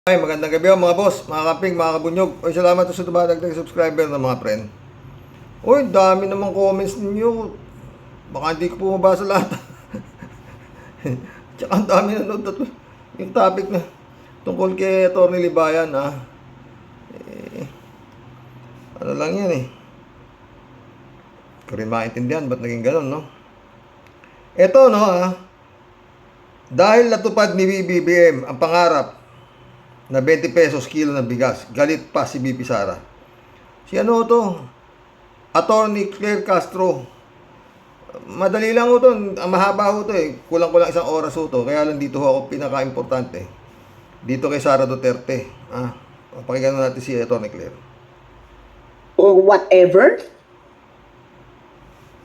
Ay, magandang gabi mga boss, mga kaping, mga kabunyog. Oy, salamat sa dumadagdag subscriber ng mga friend. Oy, dami namang comments ninyo. Baka hindi ko po mabasa lahat. Tsaka ang dami nanood at yung topic na tungkol kay Atty. Libayan, eh, ano lang yan eh. Ko rin maintindihan ba't naging ganun, no? Eto, no, dahil natupad ni BBM ang pangarap na 20 pesos kilo ng bigas, galit pa si BP Sara. Si ano to? Attorney Claire Castro. Madali lang ho to, ang mahaba ho to eh. Kulang-kulang isang oras ho to. Kaya lang dito ho ako pinaka-importante. Dito kay Sara Duterte. Pakinggan natin si Attorney Claire. Or whatever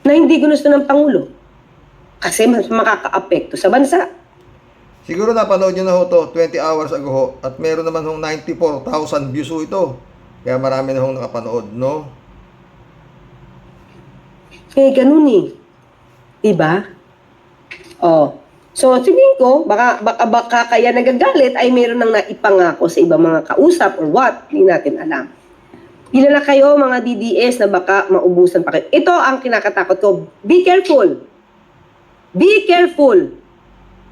na hindi gusto ng Pangulo. Kasi mas makaka-apekto sa bansa. Siguro napanood nyo na ho to 20 hours ago ho. At meron naman hong 94,000 views ho ito. Kaya marami na hong nakapanood, no? Eh, ganun eh. Diba? Oh. So, tingin ko, baka kaya nagagalit ay meron nang naipangako sa ibang mga kausap or what. Hindi natin alam. Ilan na kayo, mga DDS, na baka maubusan pa kayo. Ito ang kinakatakot ko. Be careful. Be careful.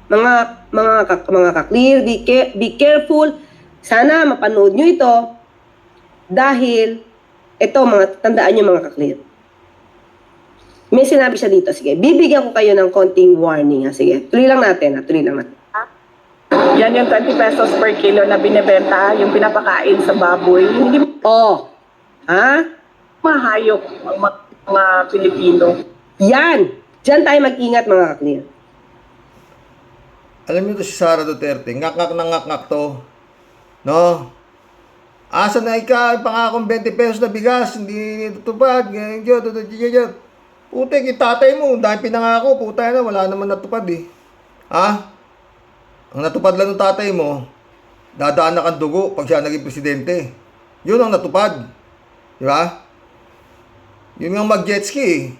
Mga ka-clear, be careful. Sana mapanood nyo ito. Dahil, ito, tandaan nyo mga ka-clear. May sinabi siya dito. Sige, bibigyan ko kayo ng konting warning. Sige, tuloy lang natin. Yan yung 20 pesos per kilo na binibenta, yung pinapakain sa baboy. Hindi Oh, mahayop ang mga Pilipino. Yan. Diyan tayo mag-ingat mga ka-clear. Alam niyo to si Sara Duterte, ngak-ngak na ngak-ngak to. No? Asa na pangakong 20 pesos na bigas, hindi tutupad. Putik, yung tatay mo, dahil pinangako, puta na, wala naman natupad eh. Ang natupad lang ng tatay mo, dadaan na kang dugo pag siya naging presidente. Yun ang natupad. Di ba? Yun nga mag-jet ski eh.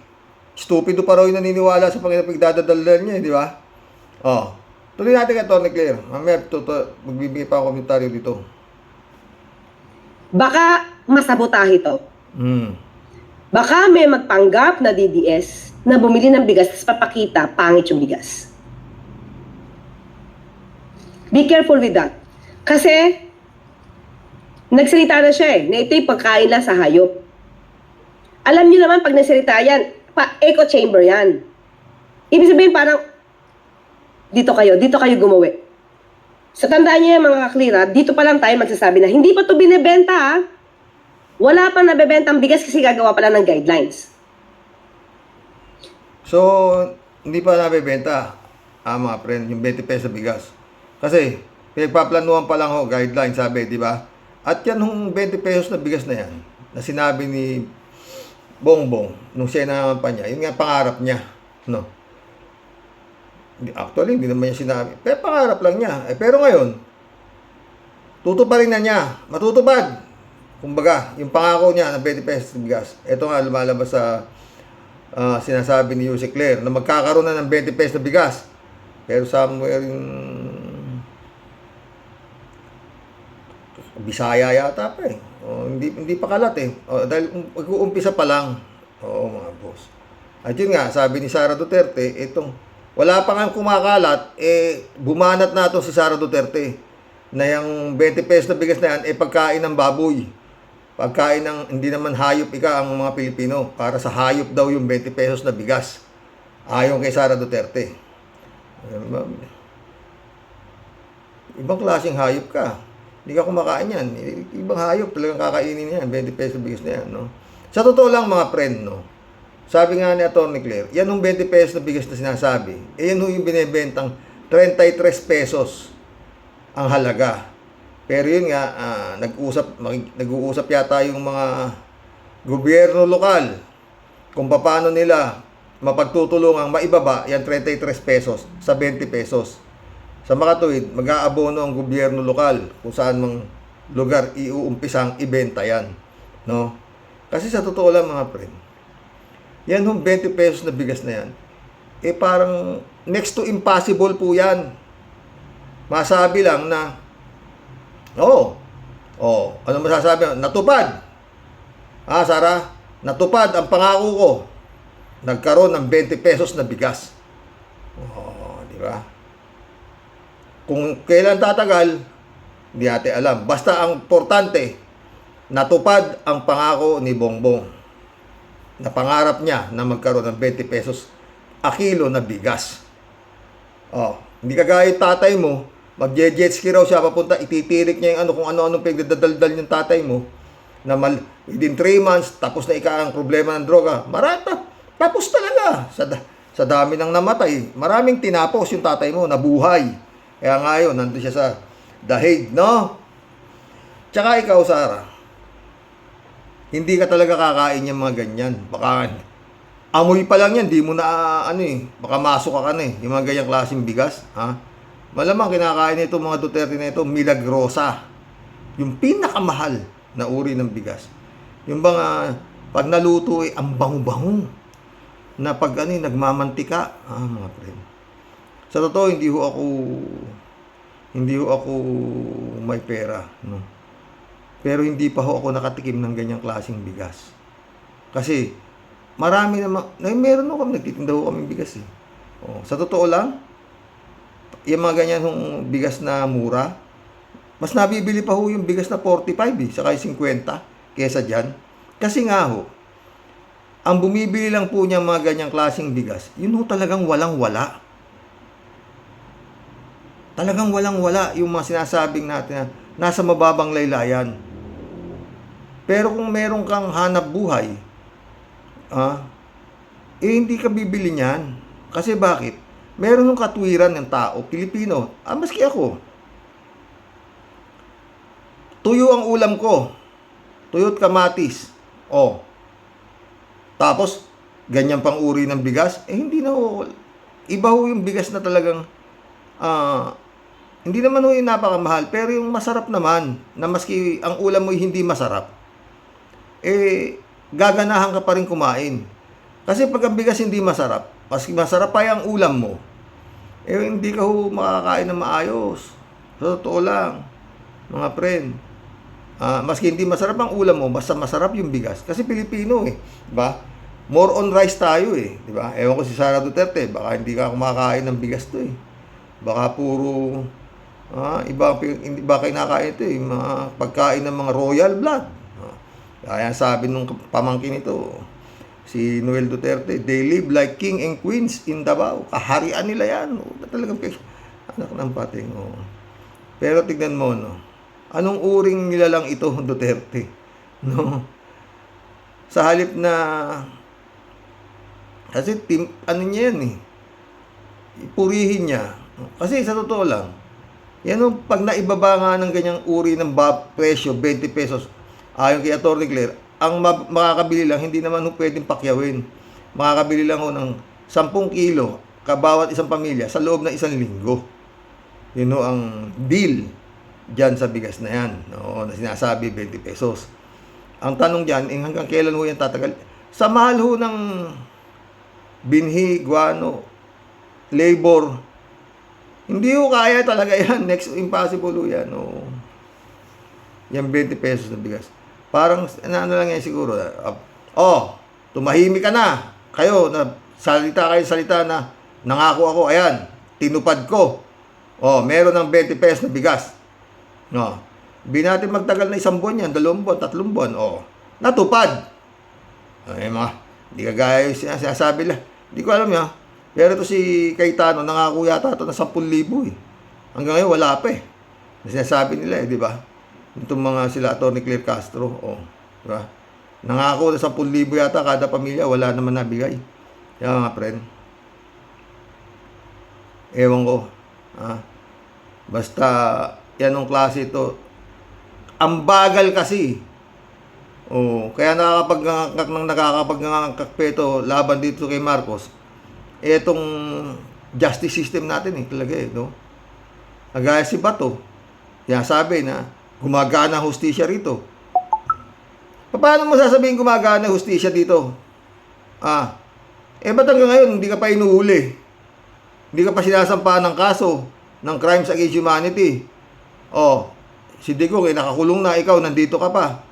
Stupido pa raw yung naniniwala sa pagdadaldal niya eh, di ba? Tuloy natin kay Atty. Claire. Mamaya magbibigay pa ako komentaryo dito. Baka masabotahe ito. Baka may magpanggap na DDS na bumili ng bigas tapos papakita pangit yung bigas. Be careful with that. Kasi nagsalita na siya na ito'y pagkain lang sa hayop. Alam niyo naman pag nagsalita yan, echo chamber yan. Ibig sabihin parang dito kayo gumawi. Sa tandaan niyo mga kaklira, dito pa lang tayo magsasabi na hindi pa to binebenta Wala pa nabebenta ang bigas kasi gagawa pa lang ng guidelines. So, hindi pa nabebenta, mga friend, yung 20 pesos bigas. Kasi, pinagpaplanuhan pa lang ho, guideline, sabi, di ba? At yan yung 20 pesos na bigas na yan, na sinabi ni Bongbong, nung siya naman pa niya, yun nga pangarap niya, no? Actually, hindi naman niya sinabi. Pero pangarap lang niya. Pero ngayon, tutuparin na niya. Matutupad. Kumbaga, yung pangako niya na 20 pesos na bigas. Ito nga, lumalabas sa sinasabi ni Yusek Claire na magkakaroon na ng 20 pesos na bigas. Pero somewhere yung Bisaya yata pa eh. Hindi pa kalat eh. Dahil mag-uumpisa pa lang. Oo mga boss. At yun nga, sabi ni Sara Duterte, wala pa nga kumakalat, bumanat na ito si Sara Duterte na yung 20 pesos na bigas na yan, pagkain ng baboy. Pagkain ng, hindi naman hayop ang mga Pilipino. Para sa hayop daw yung 20 pesos na bigas. Ayon kay Sara Duterte. Ibang klaseng hayop ka. Hindi ka kumakain yan. Ibang hayop talagang kakainin yan. 20 pesos bigas na yan. No? Sa totoo lang mga friend, no? Sabi nga ni Atty. Claire, yan yung 20 pesos na bigas na sinasabi. Yan yung binibentang 33 pesos ang halaga. Pero yun nga, nag-uusap yata yung mga gobyerno lokal kung paano nila mapagtutulungang maibaba yan 33 pesos sa 20 pesos. Sa makatuwid, mag-aabono ang gobyerno lokal kung saan mang lugar iuumpisang ibenta yan. No? Kasi sa totoo lang mga friend, yan yung 20 pesos na bigas na yan, parang next to impossible po yan. Masabi lang na Oo. Oh, ano masasabi mo? Natupad. Sara, natupad ang pangako ko. Nagkaroon ng 20 pesos na bigas. Oh, di ba? Kung kailan tatagal, hindi natin alam. Basta ang importante, natupad ang pangako ni Bongbong. Na pangarap niya na magkaroon ng 20 pesos a kilo na bigas. Oh, hindi kagaya tatay mo, mag-jet ski raw siya papunta, ititirik niya yung ano, kung ano-anong pagdadaldal yung tatay mo, na within 3 months, tapos na ang problema ng droga. Marata, tapos talaga. Sa dami ng namatay, maraming tinapos yung tatay mo, nabuhay. Kaya ngayon, nandun siya sa The Hague, no? Tsaka ikaw, Sara, hindi ka talaga kakain yung mga ganyan. Baka, amoy pa lang yan, di mo na, baka masok ka na yung mga ganyang klaseng bigas, ha? Malamang kinakain nito mga Duterte na ito, Milagrosa. Yung pinakamahal na uri ng bigas. Yung bang, pag naluto, ang bango-bango. Na pag nagmamantika, mga friend. Sa totoo, hindi ho ako may pera, no? Pero hindi pa ho ako nakatikim ng ganyang klaseng bigas. Kasi, marami naman, meron ho kami, nagtitinda ho kami bigas eh. Oh, sa totoo lang, yung mga ganyan hong bigas na mura, mas nabibili pa ho yung bigas na 45 saka 50 kesa dyan. Kasi nga ho, ang bumibili lang po niya mga ganyang klaseng bigas, yun ho talagang walang-wala. Talagang walang-wala yung mga sinasabing natin na nasa mababang laylayan. Pero kung meron kang hanap buhay, hindi ka bibili niyan. Kasi bakit? Meron ng katwiran ng tao, Pilipino. Maski ako. Tuyo ang ulam ko. Tuyo't kamatis. Tapos, ganyan pang uri ng bigas. Hindi na ho. Iba ho yung bigas na talagang, hindi naman ho yung napakamahal. Pero yung masarap naman, na maski ang ulam mo hindi masarap, gaganahan ka pa rin kumain. Kasi pag ang bigas hindi masarap, maski masarap pa yung ulam mo, hindi ka ho makakain na maayos. Sa totoo lang, mga friend. Maski hindi masarap ang ulam mo, basta masarap yung bigas. Kasi Pilipino diba? More on rice tayo diba? Ewan ko si Sara Duterte, baka hindi ka kumakain ng bigas to Baka puro, hindi ba kinakain ito mga pagkain ng mga royal blood. Kaya sabi nung pamangkin ito, si Noel Duterte, they live like king and queens in Davao. Kaharian nila yan. Talagang anak ng pating. Pero tignan mo, anong uring nilalang ito, Duterte? No? Sa halip na, kasi niya yan ipurihin niya. Kasi sa totoo lang, yan pag naibaba nga ng ganyang uri ng presyo, 20 pesos, ayon kay Atty. Claire, ang makakabili lang, hindi naman pwedeng pakyawin. Makakabili lang ng 10 kilo kabawat isang pamilya sa loob ng 1 linggo. Yun ang deal dyan sa bigas na yan. Na sinasabi 20 pesos. Ang tanong dyan, hanggang kailan ho yan tatagal? Sa mahal ho ng binhi, guano, labor, hindi ho kaya talaga yan. Next, impossible ho yan. Yan 20 pesos na bigas. Parang, ano lang yan siguro. Tumahimik ka na. Kayo, salita na, nangako ako, ayan, tinupad ko. Meron ng 20 pesos na bigas. Hindi natin magtagal na 1 buwan yan, 2 buwan, 3 buwan. Natupad. Hindi kagaya yung sinasabi lang. Hindi ko alam yan. Pero ito si Cayetano, nangako yata ito na 10,000 Hanggang ngayon, wala pa Sinasabi nila di ba? Itong mga sila, Atty. Claire Castro, di ba? Nangako na 10,000 yata kada pamilya, wala naman nabigay. Yan mga friend. Ewan ko. Basta, yan ang klase ito. Ang bagal kasi. Kaya nakakapagngangkak peto laban dito kay Marcos. Etong justice system natin talaga no? Agaya si Bato. Kaya sabi na, gumagana ang hustisya rito. Paano mo sasabihin gumagana ang hustisya dito? Ba't hanggang ngayon hindi ka pa inuhuli? Hindi ka pa sinasampahan ng kaso ng crimes against humanity. Si Digong, nakakulong na, ikaw, nandito ka pa.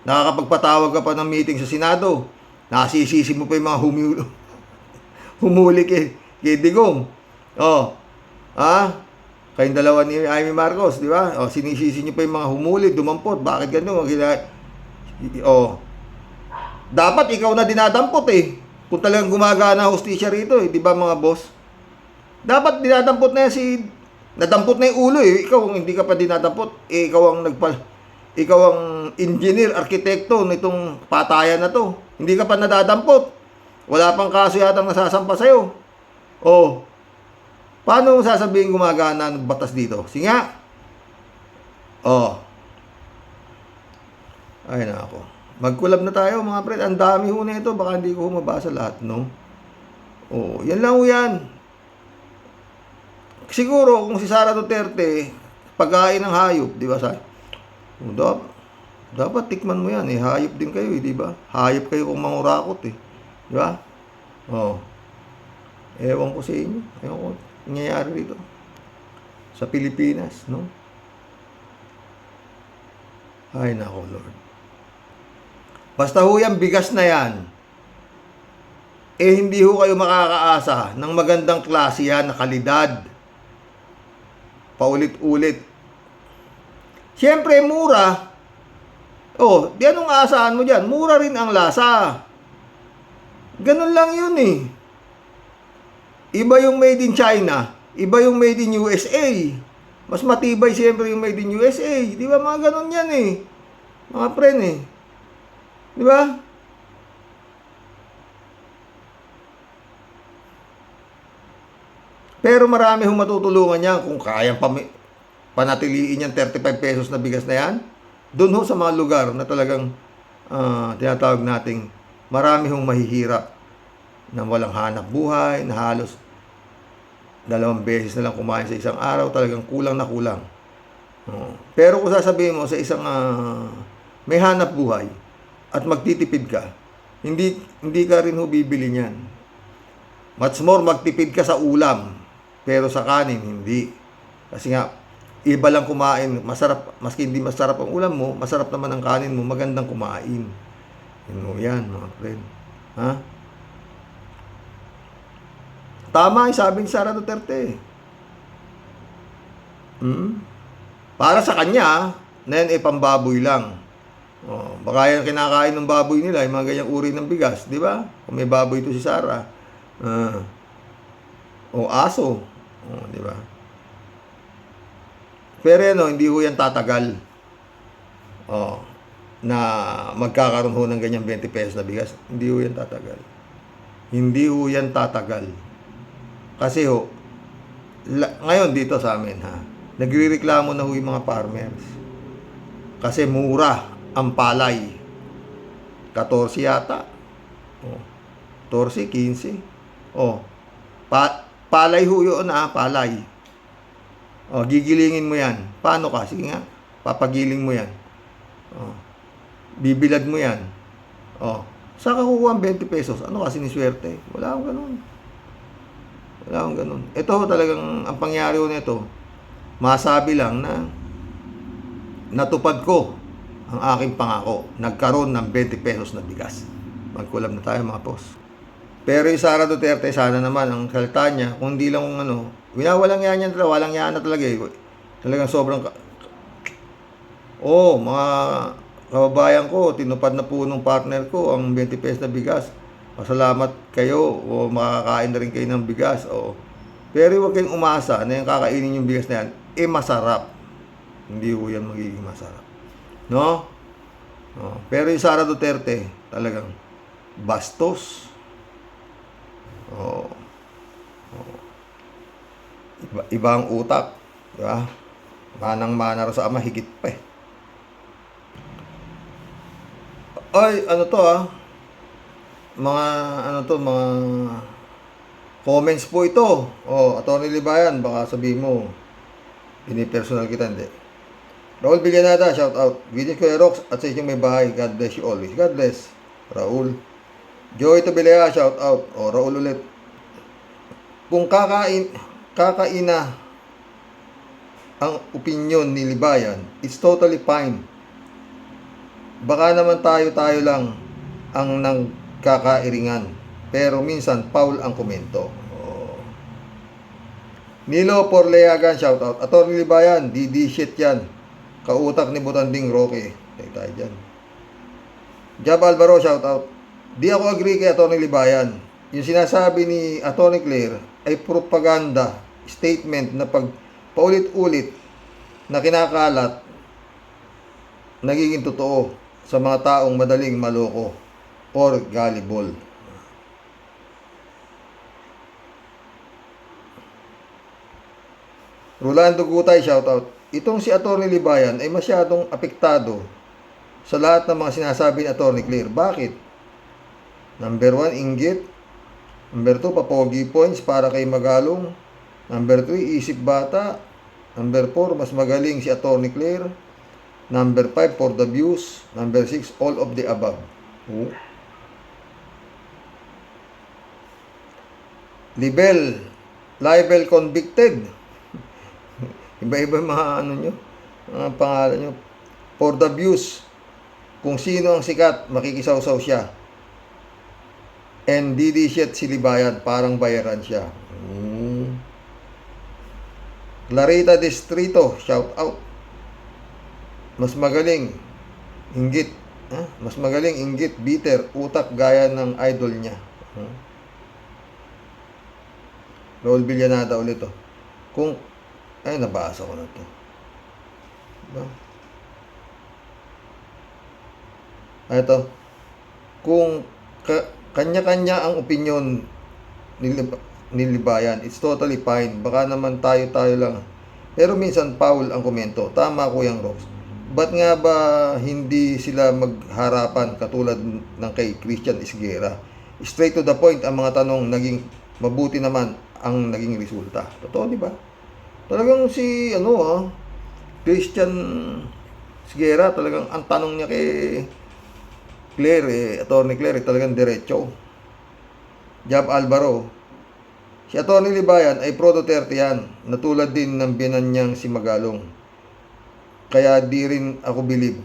Nakakapagpatawag ka pa ng meeting sa Senado. Nasisisi mo pa yung mga humuli kay Digong. Oh, kayong dalawa ni Amy Marcos, di ba? Oh, sinisisi niyo pa yung mga humuli, dumampot. Bakit ganun? Oh, dapat ikaw na dinadampot eh. Kung talagang gumagana hostisya rito eh, di ba mga boss? Dapat dinadampot na yan nadampot na yung ulo eh. Ikaw kung hindi ka pa dinadampot, ikaw ang engineer, arkitekto nitong patayan na to. Hindi ka pa nadadampot. Wala pang kaso yatang nasasampa sa'yo. Oh, paano mo sasabihin gumagana ng batas dito? Sige nga. Oh. Ay nako. Mag-collab na tayo mga pre. Ang dami ho na ito. Baka hindi ko mabasa lahat, no? Oh, yan lang ho yan. Siguro kung si Sara Duterte pagkain ng hayop, di ba sa? Dapat tikman mo yan eh. Hayop din kayo eh, di ba? Hayop kayo kung mangurakot eh. Di ba? Oh. Ewan ko sa inyo. Ewan ko nangyayari dito. Sa Pilipinas, no? Ay nako, Lord. Basta ho yan, bigas na yan. Hindi ho kayo makakaasa ng magandang klase yan na kalidad. Paulit-ulit. Siyempre, mura. Oh, di anong aasahan mo dyan? Mura rin ang lasa. Ganun lang yun eh. Iba yung made in China. Iba yung made in USA. Mas matibay siyempre yung made in USA. Di ba mga ganun yan eh. Mga pren eh. Di ba? Pero marami hong matutulungan niya kung kayang panatiliin yung 35 pesos na bigas na yan. Doon ho sa mga lugar na talagang tinatawag nating marami hong mahihirap na walang hanap buhay, na halos 2 beses na lang kumain sa isang araw, talagang kulang na kulang. Pero kung sasabihin mo sa isang may hanap buhay at magtitipid ka, hindi ka rin ho bibili niyan. Much more magtipid ka sa ulam, pero sa kanin hindi. Kasi nga iba lang kumain, masarap, maski hindi masarap ang ulam mo, masarap naman ang kanin mo, magandang kumain. Yan mga friend. Ha? Tama yung sabi ni Sara Duterte. Para sa kanya, na yan pambaboy lang. Baka yan kinakain ng baboy nila, yung mga ganyang uri ng bigas, di ba? Kung may baboy ito si Sara. O aso. Di ba? Pero hindi ho yan tatagal. Na magkakaroon ho ng ganyang 20 pesos na bigas. Hindi ho yan tatagal. Hindi ho yan tatagal. Kasi ho, ngayon dito sa amin nagrereklamo na ho yung mga farmers. Kasi mura ang palay. 14 yata. 14, 15. Palay ho yun palay. Gigilingin mo yan. Paano ka? Sige nga, papagiling mo yan. Bibilad mo yan. Saan ka kukuha ang 20 pesos? Ano ka, siniswerte? Wala akong ganun. Wala akong ganun. Ito talagang, ang pangyari ko nito, masabi lang na natupad ko ang aking pangako. Nagkaroon ng 20 pesos na bigas. Magkulab na tayo mga boss. Pero yung Sara Duterte, sana naman ang salta niya, kung hindi lang walang yan yan talaga, walang yan na talaga eh. Talagang sobrang mga kababayan ko, tinupad na po nung partner ko ang 20 pesos na bigas. Pasalamat kayo, makakain na rin kayo ng bigas. Pero huwag kayong umasa na yung kakainin yung bigas na yan, masarap. Hindi ho yan magiging masarap. No? Pero yung Sara Duterte, talagang bastos. Iba ang utak, di ba? Manang-mana rin sa ama, higit pa eh. Ay, mga comments po ito. Atty. Libayan, baka sabihin mo, pinipersonal kita, hindi. Raul Villanada, shout out. Vinny Kuya Rox, at sa inyong may bahay, God bless you always. God bless, Raul. Joey Tobilea, shout out. Raul ulit. Kung kakaina ang opinion ni Libayan, it's totally fine. Baka naman tayo lang ang nagkakairingan. Pero minsan, foul ang komento. Oh. Nilo Porleagan, shoutout. Atty. Libayan, DD shit yan. Kautak ni Butanding Roque. Tayo dyan. Jab Alvaro, shoutout. Di ako agree kay Atty. Libayan. Yung sinasabi ni Atty. Claire ay propaganda statement na pag paulit-ulit na kinakalat nagiging totoo sa mga taong madaling maloko or gullible. Rolando Gutay, shoutout. Itong si Atty. Libayan ay masyadong apektado sa lahat ng mga sinasabi ni Atty. Claire. Bakit? Number 1, inggit. Number 2, papogi points para kay Magalong. Number 3, isip bata. Number 4, mas magaling si Atty. Claire. Number 5, for the views. Number 6, all of the above. Oh. Libel convicted. Iba-iba mga ano nyo, mga pangalan nyo. For the views, kung sino ang sikat, makikisaw-saw siya. And DD shit si Libayan, parang bayaran siya. Clarita Distrito, shout out. Mas magaling, inggit. Mas magaling, inggit, bitter, utak gaya ng idol niya. Raul Villanada ulit to. Ay, nabasa ko na to. Diba? Ito. Kung kanya-kanya ang opinion ni Libayan, it's totally fine. Baka naman tayo lang. Pero minsan, foul ang komento. Tama, Kuyang Rox. Ba't nga ba hindi sila magharapan katulad ng kay Christian Isguera? Straight to the point ang mga tanong, naging mabuti naman ang naging resulta. Totoo, di ba? Talagang si Christian Isguera, talagang ang tanong niya kay Claire, Atty. Claire, talagang diretso. Jab Alvaro, si Atty. Libayan ay pro Duterte yan, na tulad din ng biyanan niyang si Magalong. Kaya di rin ako believe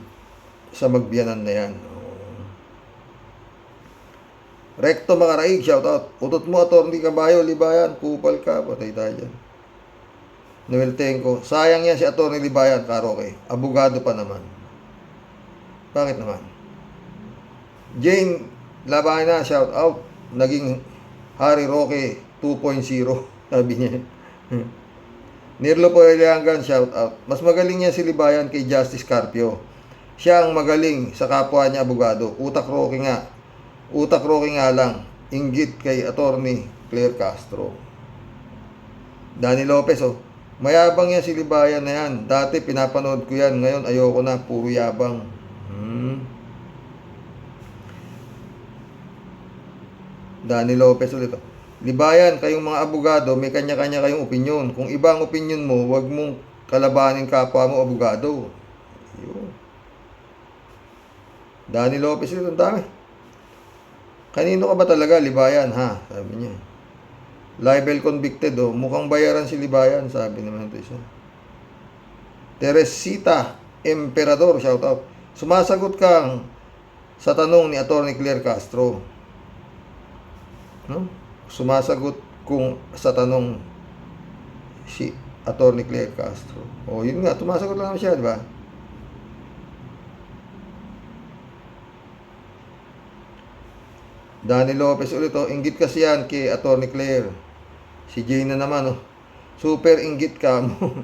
sa magbiyanan na yan. Recto Makaraig, shoutout. Utot mo, Atty. Caballo, Libayan, kupal ka, patay tayo dyan. Noel Tenco, sayang yan si Atty. Libayan, Karoke. Abogado pa naman. Bakit naman? Jane Labana, shout out. Naging Harry Roque 2.0, sabi niya. Nirlo Poreliangan, shout out. Mas magaling niya si Libayan kay Justice Carpio. Siya ang magaling sa kapwa niya abogado. Utak Roque nga. Utak Roque nga lang. Inggit kay Atty. Claire Castro. Danny Lopez, mayabang yan si Libayan na yan. Dati pinapanood ko yan. Ngayon ayoko na. Puro yabang. Danny Lopez ulit. Libayan, kayong mga abogado, may kanya-kanya kayong opinyon. Kung iba ang opinyon mo, wag mong kalabanin kapwa mo abogado. Yun. Danny Lopez ulit. Ang dami. Kanino ka ba talaga, Libayan, ha? Sabi niya. Libel convicted, mukhang bayaran si Libayan, sabi naman ito isa. Teresita Emperador, shoutout. Sumasagot kang sa tanong ni Atty. Claire Castro. Sumasagot kung sa tanong si Atty. Claire Castro. Yun nga, sumasagot lang siya, di ba? Danny Lopez ulit, inggit kasi yan kay Atty. Claire. Si Jane na naman, super inggit ka mo.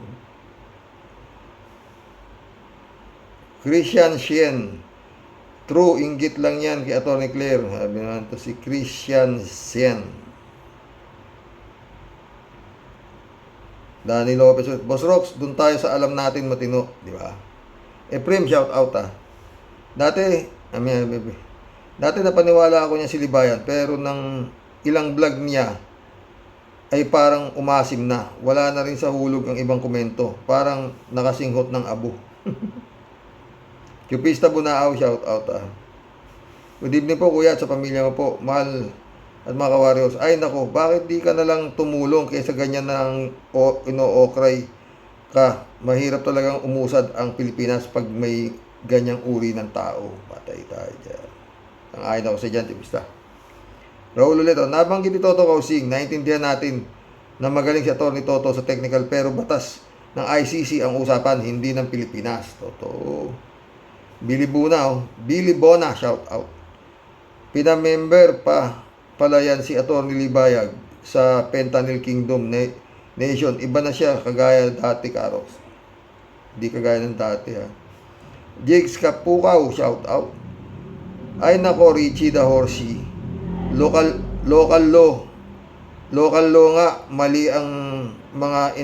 Christian Sien, true, inggit lang yan kay Atty. Claire. Sabi naman to si Christian Sien. Danny Lopez ulit. Boss Rox, dun tayo sa alam natin matino, di ba? Efrem, shout out Dati napaniwala ako niya si Libayan, pero nang ilang vlog niya ay parang umasim na. Wala na rin sa hulog ang ibang komento. Parang nakasinghot ng abo. Cupista Bunaaw, shout out. Good evening po kuya at sa pamilya mo po. Mahal at mga ka-warriors. Ay nako, bakit di ka na lang tumulong kaysa ganyan ng ino-okray ka. Mahirap talagang umusad ang Pilipinas pag may ganyang uri ng tao. Patay tayo dyan. Ang ayon ako sa dyan, tipista. Raul ulit, nabanggit ni Toto Kausing, naintindihan natin na magaling si Atty. Toto sa technical pero batas ng ICC ang usapan, hindi ng Pilipinas. Toto. Billy Bona, shout out. Pinamember pa pala yan si Atty. Libayag sa Fentanyl Kingdom Nation. Iba na siya kagaya dati, Karos. Hindi kagaya ng dati, ha. Jigs Kapukaw, shout out. Ay nako, Richie the Horsey. Local law nga, mali ang mga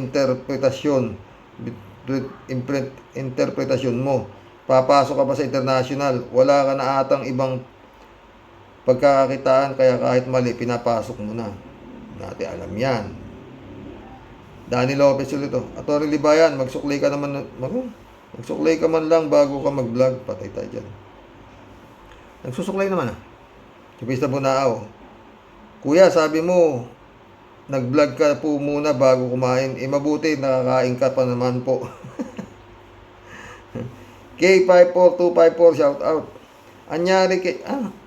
interpretasyon mo. Papasok ka pa sa international, wala ka na atang ibang pagkakakitaan, kaya kahit mali, pinapasok mo na. Natin alam yan. Danny Lopez ulit to. Atty. Libayan, magsuklay ka man lang bago ka mag-vlog. Patay tayo dyan. Nagsusuklay naman, ah. Chupista Bunao. Kuya, sabi mo, nag-vlog ka po muna bago kumain. Mabuti, nakakain ka pa naman po. K54254, shout out.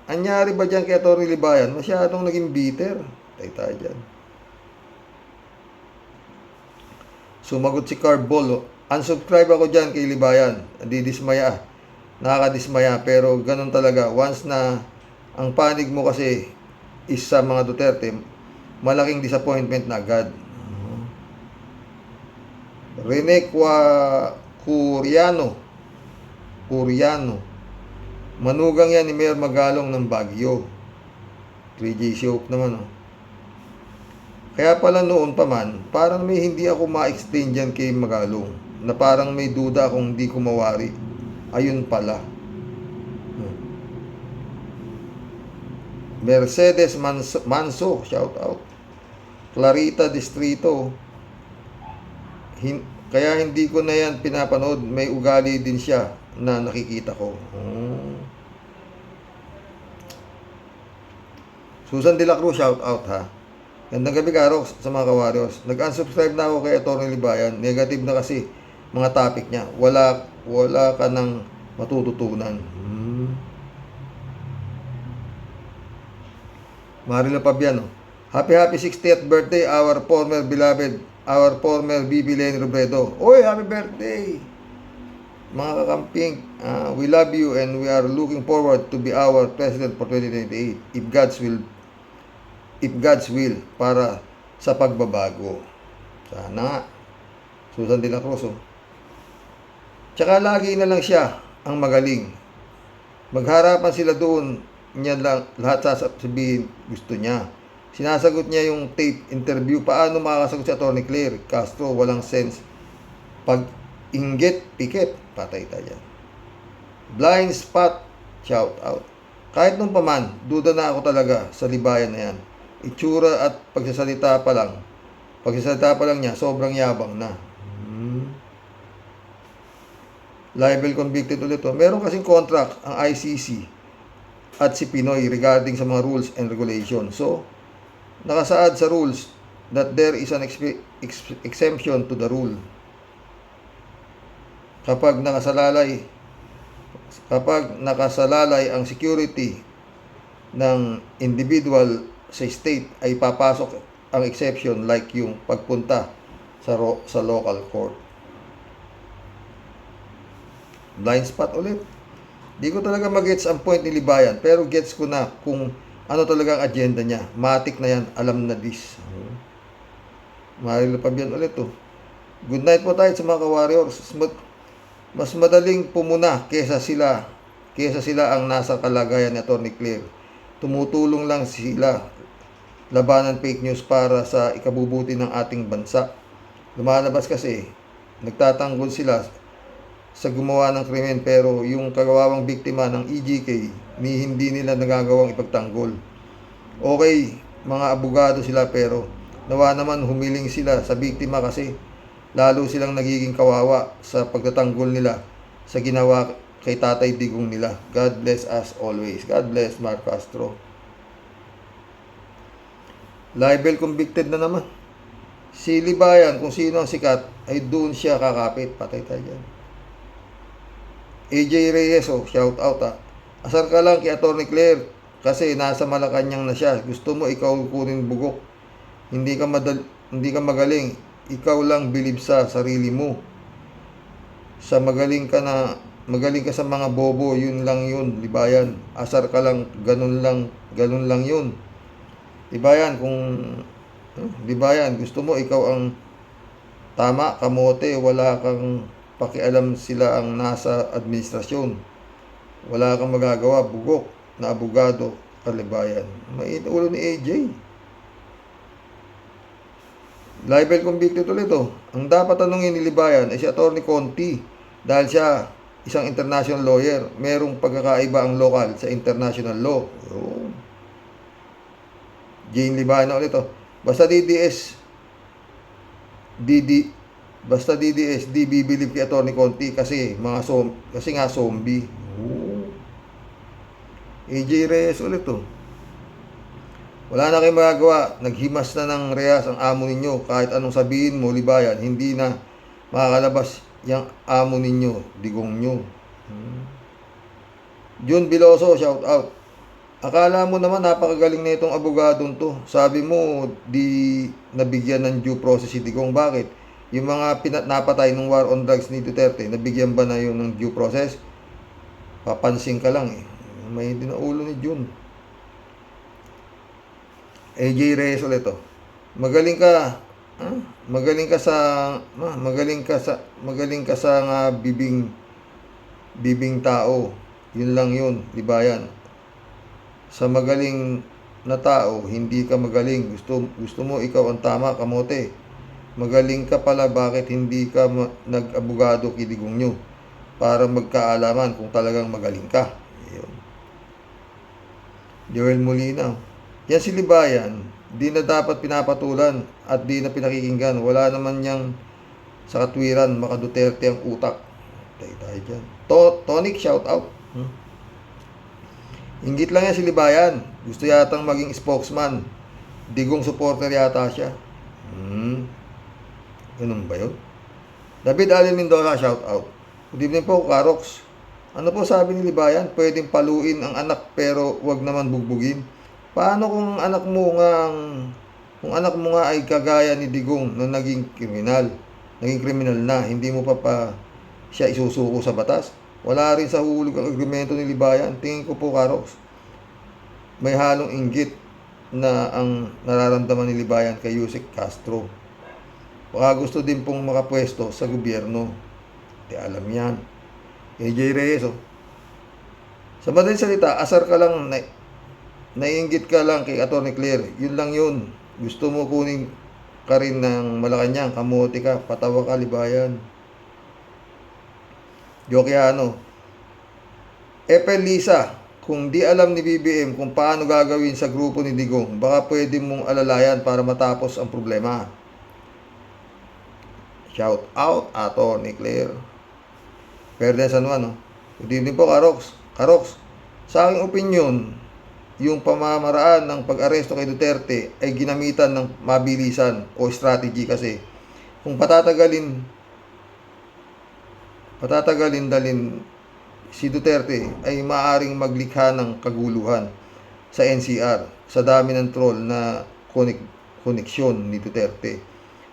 Anyari ba dyan kay Atty. Libayan? Masyadong naging bitter. Patay tayo dyan. Sumagot si Carbol. Unsubscribe ako dyan kay Libayan. Nadidismaya. Nakakadismaya. Pero ganun talaga. Once na ang panig mo kasi is sa mga Duterte, malaking disappointment na agad. Rene Curiano. Manugang yan ni Mayor Magalong ng Baguio. 3J Soap naman, oh. Kaya pala noon pa man, parang may hindi ako ma-explain dyan kay Magalong. Na parang may duda kung di ko mawari. Ayun pala. Mercedes Manso, shout out. Clarita Distrito. Kaya hindi ko na yan pinapanood. May ugali din siya na nakikita ko. Susan De La Cruz, shout out, ha. Gandang gabi, Karox, sa mga ka-warriors. Nag-unsubscribe na ako kay Atty. Libayan. Negative na kasi mga topic niya. Wala ka nang matututunan. Marila Pabiano. Happy 60th birthday, our former beloved, our former BB Lenny Robredo. Oy, happy birthday! Mga kakamping, we love you and we are looking forward to be our president for 2028 if God's will para sa pagbabago. Sana nga. Susan De La Cruz, oh. Tsaka lagi na lang siya ang magaling. Magharapan sila doon, niya lang lahat sasabihin gusto niya. Sinasagot niya yung tape interview. Paano makakasagot si Atty. Claire Castro? Walang sense. Pag inggit, pikit, patay tayo. Blind spot, shout out. Kahit nung paman, duda na ako talaga sa Libayan na yan. Itsura at pagsasalita pa lang niya, sobrang yabang na. Libel convicted ulit, oh. Meron kasing contract ang ICC at si Pinoy regarding sa mga rules and regulations. So, nakasaad sa rules that there is an exemption to the rule. Kapag nakasalalay ang security ng individual sa state, ay papasok ang exception like yung pagpunta sa local court. Blind spot ulit. Di ko talaga magets ang point ni Libayan, pero gets ko na kung ano talaga ang agenda niya. Matik na yan, alam na this. Marilo Pabian ulit, oh. Good night po tayo sa mga ka-warriors. Mas madaling pumuna kesa sila ang nasa kalagayan ni Atty. Claire. Tumutulong lang sila labanan fake news para sa ikabubuti ng ating bansa. Lumalabas kasi, nagtatanggol sila sa gumawa ng krimen, pero yung kagawawang biktima ng EJK hindi nila nagagawang ipagtanggol. Okay, mga abogado sila, pero nawa naman humiling sila sa biktima kasi lalo silang nagiging kawawa sa pagtatanggol nila sa ginawa kay Tatay Digong nila. God bless us always. God bless Mark Castro. Libel convicted na naman. Si Libayan, kung sino ang sikat, ay doon siya kakapit. Patay tayo dyan. AJ Reyes, oh, shout out ah. Asar ka lang kay Atty. Claire kasi nasa Malacanang na siya. Gusto mo ikaw kunin bugok. Hindi ka magaling. Ikaw lang believe sa sarili mo. Sa magaling ka sa mga bobo, yun lang yun, Libayan. Asar ka lang, ganun lang yun. Libayan, Libayan, gusto mo ikaw ang tama, kamote, wala kang pakialam sila ang nasa administrasyon. Wala kang magagawa, bugok na abogado, Libayan. Mainit ulo ni AJ. Libel convicted ulit oh. Ang dapat tanungin ni Libayan ay si Atty. Conti dahil siya isang international lawyer. Merong pagkakaiba ang local sa international law. Oh. Jane Libayan ulit oh. Basta DDS, di bibilib kay Atty. Conti kasi nga zombie. Oh. AJ Reyes ulit oh. Wala na kayong magagawa. Naghimas na ng rehas ang amo ninyo. Kahit anong sabihin mo, Libayan, hindi na makakalabas yung amo ninyo, digong nyo. Jun Biloso, shout out. Akala mo naman napakagaling na itong abogadong to. Sabi mo, di nabigyan ng due process si Digong. Bakit? Yung mga napatay ng war on drugs ni Duterte, nabigyan ba na yun ng due process? Papansin ka lang eh. May dinaulo ni Jun. AJ Reyes ulit to. Magaling ka sa nga bibing tao. Yun lang yun, Libayan. Sa magaling na tao, hindi ka magaling. Gusto mo ikaw ang tama, kamote. Magaling ka pala, bakit hindi ka nag-abogado kidigong nyo para magkaalaman kung talagang magaling ka. Yun. Joel Molina. Yan si Libayan, di na dapat pinapatulan at di na pinakikinggan. Wala naman niyang sa katwiran, maka Duterte ang utak. Tayo dyan. Tonic, shout out. Inggit lang yan si Libayan. Gusto yatang maging spokesman. Digong supporter yata siya. Ganun ba yun? David Allen Mendoza, shout out. Good evening po, Karox. Ano po sabi ni Libayan? Pwedeng paluin ang anak pero wag naman bugbugin. Paano kung anak mo nga ay kagaya ni Digong na naging kriminal na, hindi mo pa siya isusuko sa batas? Wala rin sa hulog ang agreemento ni Libayan. Tingin ko po, Karox, may halong inggit na ang nararamdaman ni Libayan kay Yusek Castro. Baka gusto din pong makapwesto sa gobyerno. Di alam yan. AJ Reyes, oh. Sa madaling salita, asar ka lang, naiinggit ka lang kay Atty. Claire. Yun lang yun. Gusto mo kunin ka rin ng Malacanang, kamote ka, patawa ka, Libayan. Jokiano. Epel Lisa, kung di alam ni BBM kung paano gagawin sa grupo ni Digong, baka pwede mong alalayan para matapos ang problema. Shout out, Atty. Claire. Perde San Juan, no? Good evening po, Karox. Karox, sa aking opinion, yung pamamaraan ng pag-aresto kay Duterte ay ginamitan ng mabilisan o strategy kasi kung patatagalin dalin si Duterte ay maaring maglikha ng kaguluhan sa NCR sa dami ng troll na koneksyon ni Duterte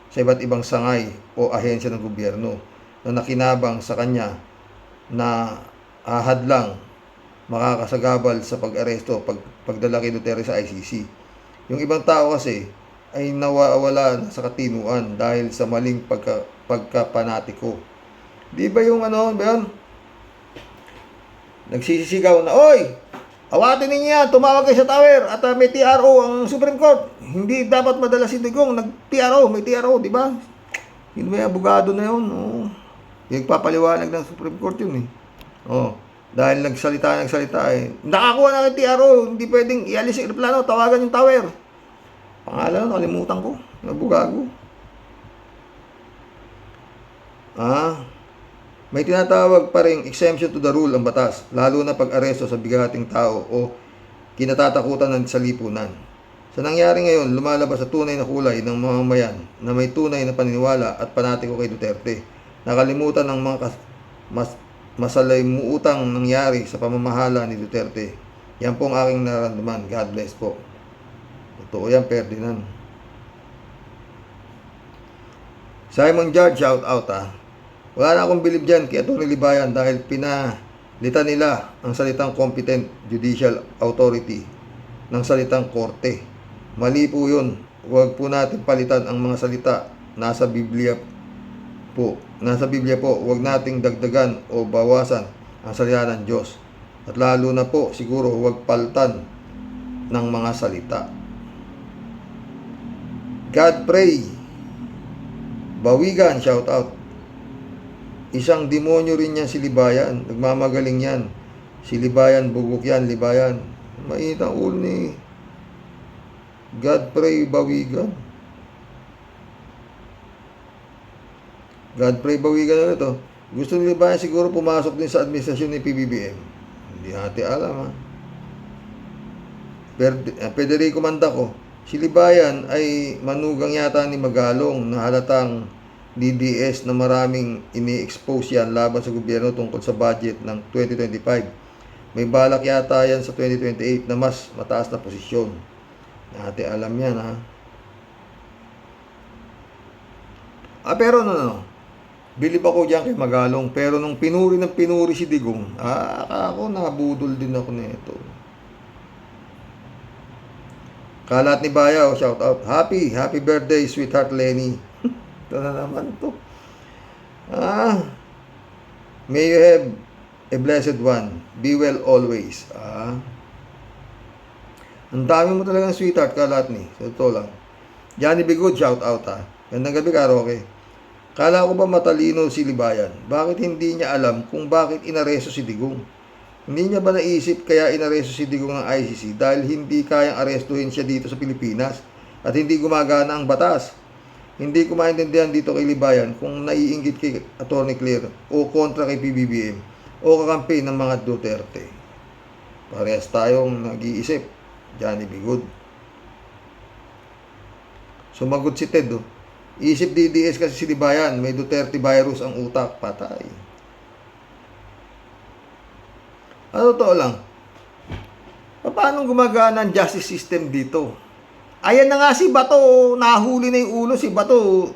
sa iba't ibang sangay o ahensya ng gobyerno na nakinabang sa kanya na ahadlang makakasagabal sa pag-aresto, pagdala kay Duterte sa ICC. Yung ibang tao kasi ay nawawala na sa katinuan dahil sa maling pagkapanatiko. Di ba yung nagsisisigaw na, "Oy, awatin ninyo yan, tumawag kayo sa tower at may TRO ang Supreme Court. Hindi dapat madala si Digong, nag-TRO, may TRO, di ba?" Yun may abogado na yun. Oh. Nagpapaliwanag ng Supreme Court yun eh. Oh. Dahil nagsalita eh. Nakakuha na ng TRO, hindi pwedeng ialis yung aeroplano, tawagan yung tower. Pangalan, nakalimutan ko. Nabugago. May tinatawag pa ring exemption to the rule ang batas, lalo na pag-aresto sa bigating tao o kinatatakutan ng sa lipunan. Sa nangyari ngayon, lumalabas sa tunay na kulay ng mga mamayan na may tunay na paniniwala at panatiko kay Duterte. Nakalimutan ng mga masalimuutang nangyari sa pamamahala ni Duterte. Yan po ang aking nararamdaman. God bless po. Totoo yan, Ferdinand. Simon George, shout out ha. Wala na akong bilib dyan kay Atty. Libayan dahil pinalitan nila ang salitang competent judicial authority ng salitang korte. Mali po yun. Huwag po natin palitan ang mga salita. Nasa Biblia po. Huwag nating dagdagan o bawasan ang salita ng Diyos. At lalo na po, siguro huwag palitan ng mga salita. God pray. Bawigan, shout out. Isang demonyo rin yan si Libayan. Nagmamagaling yan. Si Libayan, bugok yan, Libayan. Mainit ang ulo ni God pray, Bawigan. God pray, Bawigan na ito. Gusto ni Libayan siguro pumasok din sa administrasyon ni PBBM. Hindi natin alam ha. Federico Mandaco. Si Libayan ay manugang yata ni Magalong na halatang DDS na maraming ini-expose yan laban sa gobyerno tungkol sa budget ng 2025. May balak yata yan sa 2028 na mas mataas na posisyon. Natin alam yan ha. Pero no. Bilib ako dyan kay Magalong. Pero nung pinuri si Digong, ako nabudol din ako nito. Kalat ni Bayaw, shout out. Happy birthday, sweetheart Lenny. Ito na naman to. May you have a blessed one. Be well always. Ang dami mo talagang sweetheart, Kalat ni. So, ito lang. Johnny Bigod, shout out ha. Gandang gabi, Karoke. Kala ko ba matalino si Libayan? Bakit hindi niya alam kung bakit inaresto si Digong? Hindi niya ba naisip kaya inaresto si Digong ng ICC dahil hindi kayang arestuhin siya dito sa Pilipinas at hindi gumagana ang batas? Hindi ko maintindihan dito kay Libayan kung naiinggit kay Atty. Claire o kontra kay PBBM o kakampi ng mga Duterte. Parehas tayong nag-iisip. Johnny Bigod. Sumagot si Ted. Isip DDS kasi si Libayan. May Duterte virus ang utak. Patay. Totoo lang. Paano gumagana ang justice system dito? Ayan na nga si Bato, nahuli na yung ulo si Bato.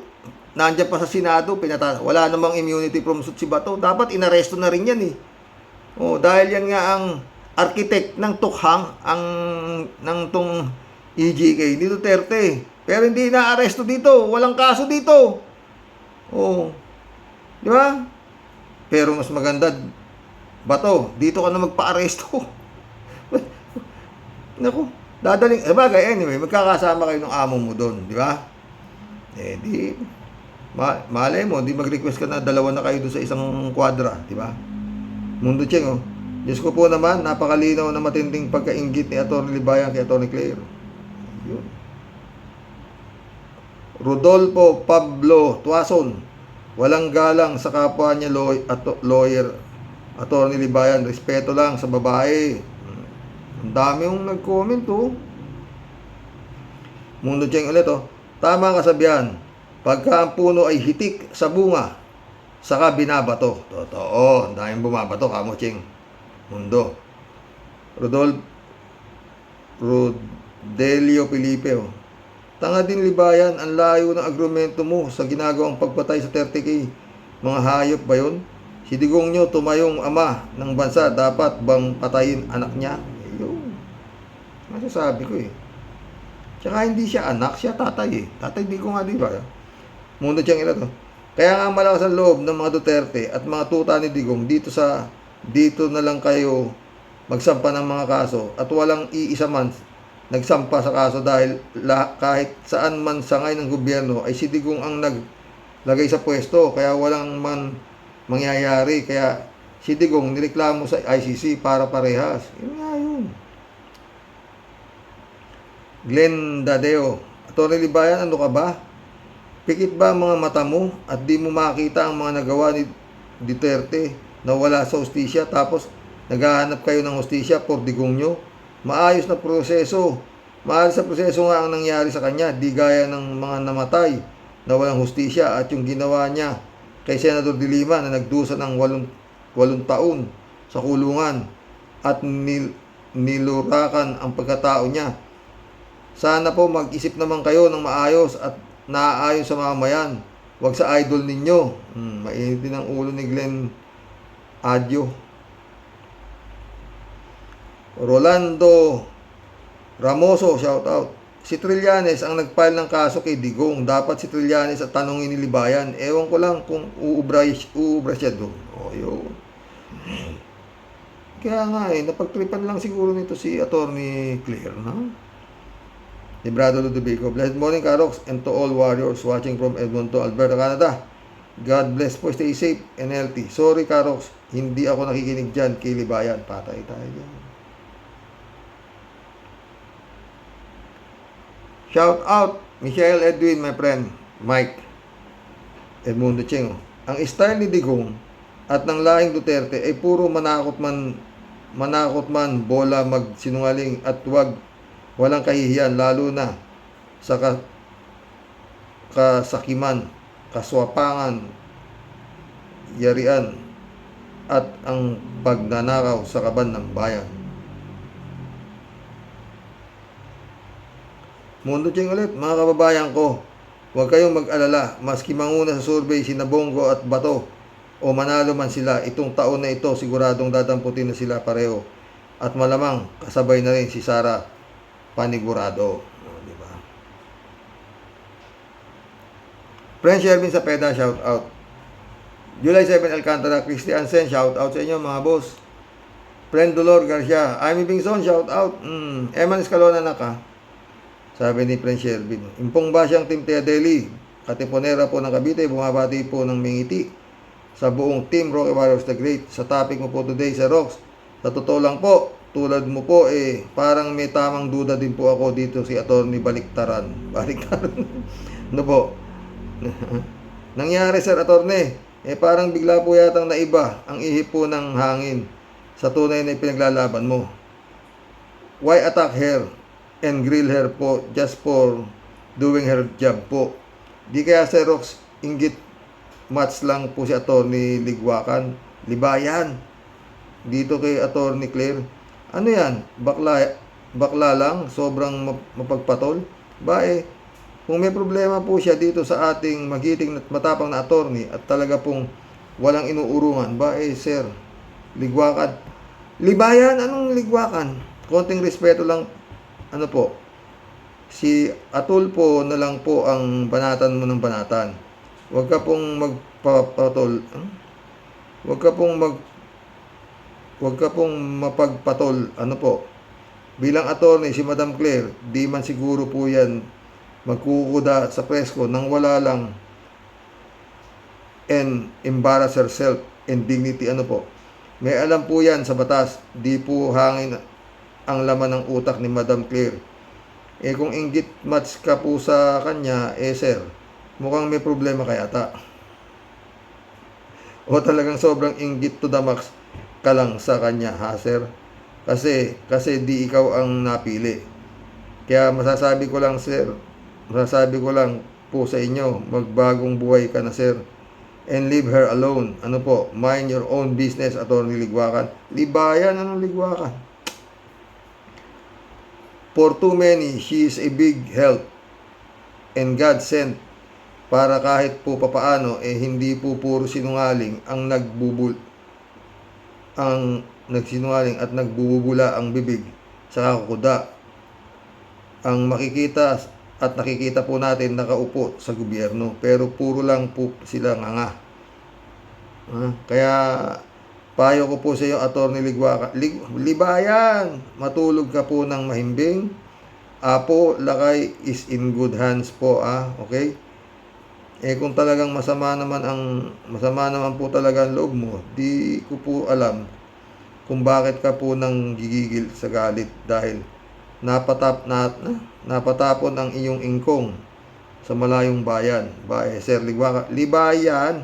Nandiyan pa sa Senado, wala namang immunity from suit si Bato. Dapat inaresto na rin yan eh. Dahil yan nga ang architect ng tukhang ng tong EJK ni Duterte. Pero hindi na-aresto dito, walang kaso dito. Di ba? Pero mas maganda, Bato, dito ka na magpa-aresto. Naku, dadaling, bagay, anyway, magkakasama kayo ng amo mo doon, di ba? Malay mo, di mag-request ka na dalawa na kayo doon sa isang kwadra, di ba? Mundo Cheng, Diyos ko po naman, napakalinaw na matinding pagkainggit ni Atty. Libayan kay Atty. Claire. Yun. Rodolfo Pablo Tuason, walang galang sa kapwa niya lawyer Atty. Libayan, respeto lang sa babae. Ang dami yung nag-comment Mundo Cheng ulit Tama kasabihan, pagka ang puno ay hitik sa bunga, saka binabato. Totoo, ang daming bumabato, Kamo Cheng. Mundo. Rodelio Felipe Tanga din Libayan, ang layo ng argumento mo sa ginagawang pagpatay sa 30K. Mga hayop ba yun? Si Digong nyo, tumayong ama ng bansa, dapat bang patayin anak niya? Ayun. Masasabi ko Tsaka hindi siya anak, siya tatay Tatay Digong nga, di ba? Mundo siyang ila Kaya nga malakas ang loob ng mga Duterte at mga tuta ni Digong dito na lang kayo magsampa ng mga kaso at walang iisa man nagsampa sa kaso dahil kahit saan man sangay ng gobyerno ay si Digong ang naglagay sa pwesto kaya walang man mangyayari kaya si Digong nireklamo sa ICC para parehas. Yun nga yun. Glenn Dadeo, Atty. Libayan, ano ka ba? Pikit ba ang mga mata mo at di mo makita ang mga nagawa ni Duterte na wala sa hustisya tapos naghahanap kayo ng hustisya por Digong nyo? Maayos na proseso Maaari sa proseso nga ang nangyari sa kanya, di gaya ng mga namatay na walang hustisya at yung ginawa niya kay Senador De Lima na nagdusa ng 8 taon sa kulungan at nilurakan ang pagkatao niya. Sana po mag-isip naman kayo ng maayos at naaayon sa mamayan. Huwag sa idol ninyo. Mainit din ang ulo ni Glenn Adyo. Rolando Ramoso, shout out. Si Trillanes ang nag-file ng kaso kay Digong. Dapat si Trillanes at tanongin ni Libayan. Ewan ko lang kung uubra siya doon. O, yun. Kaya nga napagtripan lang siguro nito si Attorney Claire, no? Librado Ludovico. Blessed morning, Karox, and to all warriors watching from Edmonton, Alberta, Canada. God bless po. Stay safe and healthy. Sorry, Karox. Hindi ako nakikinig dyan kay Libayan. Patay tayo dyan. Shout out, Michelle Edwin, my friend, Mike, Edmundo Cheng. Ang style ni Digong at ng lahing Duterte ay puro manakot man, bola magsinungaling at walang kahihiyan, lalo na sa kasakiman, kaswapangan, yarian, at ang pagnanakaw sa kaban ng bayan. Mundo Cheng ulit, mga kababayan ko, huwag kayong mag-alala, maski manguna sa survey sina Bongo at Bato o manalo man sila, itong taon na ito siguradong dadamputin na sila pareho at malamang kasabay na rin si Sara Panigurado. Diba? Friend Shervin Sapeda, shout out. July 7 Alcantara, Christian Sen, shout out sa inyo mga boss. Friend Dolor Garcia, Amy Bingson, shout out. Eman Escalona naka. Sabi ni Prince Shervin, impong ba siyang Team Tea Deli? Katiponera po ng Cavite, bumabati po ng mingiti sa buong Team Rocky Warriors the Great. Sa topic mo po today sa Rox, sa totoo lang po, tulad mo po parang may tamang duda din po ako dito si Attorney Baliktaran. Ano po? Nangyari Sir Attorney, parang bigla po yatang naiba ang ihip po ng hangin sa tunay na pinaglalaban mo. Why attack her and grill her po just for doing her job po? Di kaya sa Rox, inggit match lang po si Attorney Libayan dito kay Attorney Claire. Ano yan? Bakla lang? Sobrang mapagpatol? Kung may problema po siya dito sa ating magiting at matapang na attorney at talaga pong walang inuurungan, sir, ligwakan. Libayan, anong ligwakan? Konting respeto lang. Ano po, si Atul po na lang po ang banatan mo ng banatan. Huwag ka pong magpapatol. Huwag ka pong mapagpatol. Ano po, bilang attorney si Madam Claire, di man siguro po yan magkukuda sa presko nang wala lang and embarrass herself and dignity. Ano po, may alam po yan sa batas. Di po hangin ang laman ng utak ni Madam Claire. Kung inggit match ka po sa kanya, sir, mukhang may problema kay ata. O talagang sobrang inggit to the max ka lang sa kanya, ha, sir? Kasi di ikaw ang napili. Kaya masasabi ko lang po sa inyo, magbagong buhay ka na, sir. And leave her alone. Ano po, mind your own business, Attorney Ligwakan. Libayan, anong ligwakan? For too many, she is a big help and God sent para kahit po papaano hindi po puro sinungaling ang nagsinungaling at nagbubula ang bibig sa kukuda. Ang makikita at nakikita po natin nakaupo sa gobyerno pero puro lang po sila nga. Kaya payo ko po sa iyo, Attorney Libayan, matulog ka po ng mahimbing. Apo, Lakay is in good hands po, okay? Kung talagang masama naman po talaga ang loob mo, di ko po alam kung bakit ka po nang gigigil sa galit dahil napatapon ang iyong ingkong sa malayong bayan. Sir Libayan,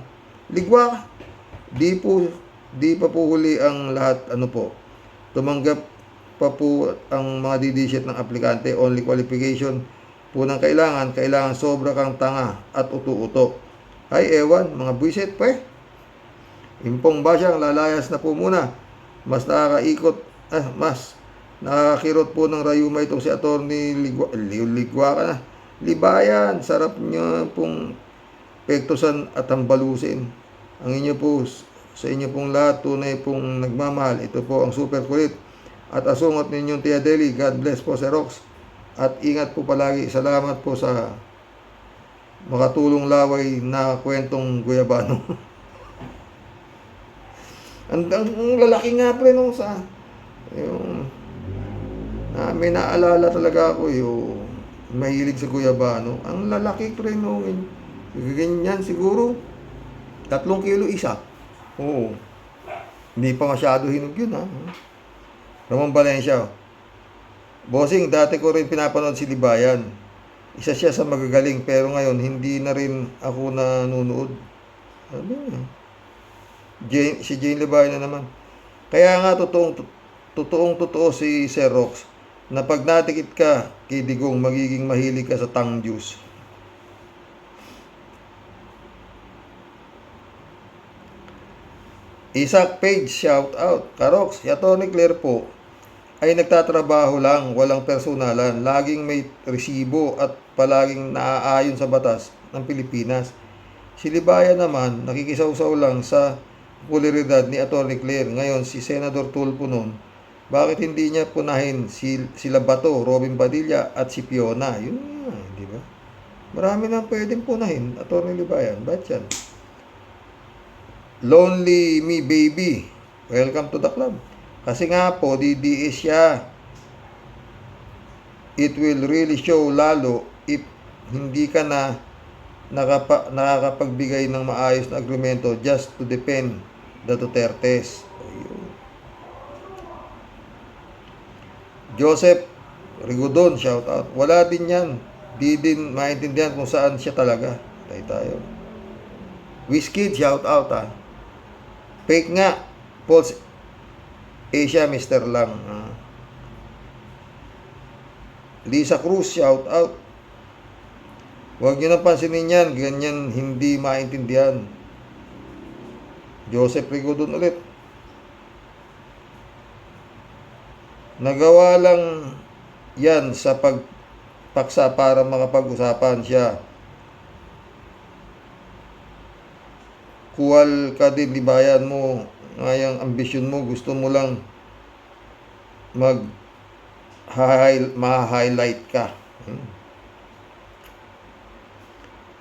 di pa po huli ang lahat. Ano po, pa po ang mga didisit ng aplikante. Only qualification po ng kailangan sobra kang tanga at utu-uto. Ay, ewan, mga buisit pa eh. Impong basyang lalayas na po muna. Mas nakakakirot po ng rayuma itong si Atty. Ligwa ka na. Libayan, sarap nyo pong pektosan at hambalusin. Ang inyo po, sa inyo pong lahat, tunay pong nagmamahal. Ito po ang super kulit. At asungot ninyong Tia Deli. God bless po, Sir Rox. At ingat po palagi. Salamat po sa makatulong laway na kwentong Guyabano. ang lalaki nga pre nung sa yung may naalala talaga ako yung mahilig sa Guyabano. Ang lalaki pre nung ganyan siguro 3 kilo isa. Oo. Hindi pa masyado hinog yun ha. Ramon Valencia. Bossing, dati ko rin pinapanood si Libayan. Isa siya sa magagaling pero ngayon hindi na rin ako nanonood. Ano yun? Si Jane Libayan na naman. Kaya nga totoo si Sir Rox na pag natikit ka kay Digong magiging mahilig ka sa tang juice. Isaac Page, shout out. Karox, si Atty. Claire po ay nagtatrabaho lang, walang personalan, laging may resibo at palaging naaayon sa batas ng Pilipinas. Si Libayan naman, nakikisawsaw lang sa popularidad ni Atty. Claire. Ngayon, si Senador Tulfo noon, bakit hindi niya punahin sila Bato, Robin Padilla at si Fiona? Yun nga, di ba? Marami nang pwedeng punahin, Atty. Libayan. Ba't yan? Lonely Me Baby, welcome to the club. Kasi nga po, DDS siya. It will really show lalo if hindi ka na nakakapagbigay ng maayos na argumento just to defend the Dutertes. Ayun. Joseph Rigodon, shout out. Wala din yan. Di din maintindihan kung saan siya talaga. Tayo. Wizkid, shout out ha. Fake nga. False Asia, Mr. Lang. Lisa Cruz, shout out. Huwag nyo nang pansinin yan. Ganyan hindi maintindihan. Joseph Rigodon ulit. Nagawa lang yan sa pagpaksa para makapag-usapan siya. Kuwal ka din, Libayan mo. Ngayang ambisyon mo, gusto mo lang ma-highlight ka.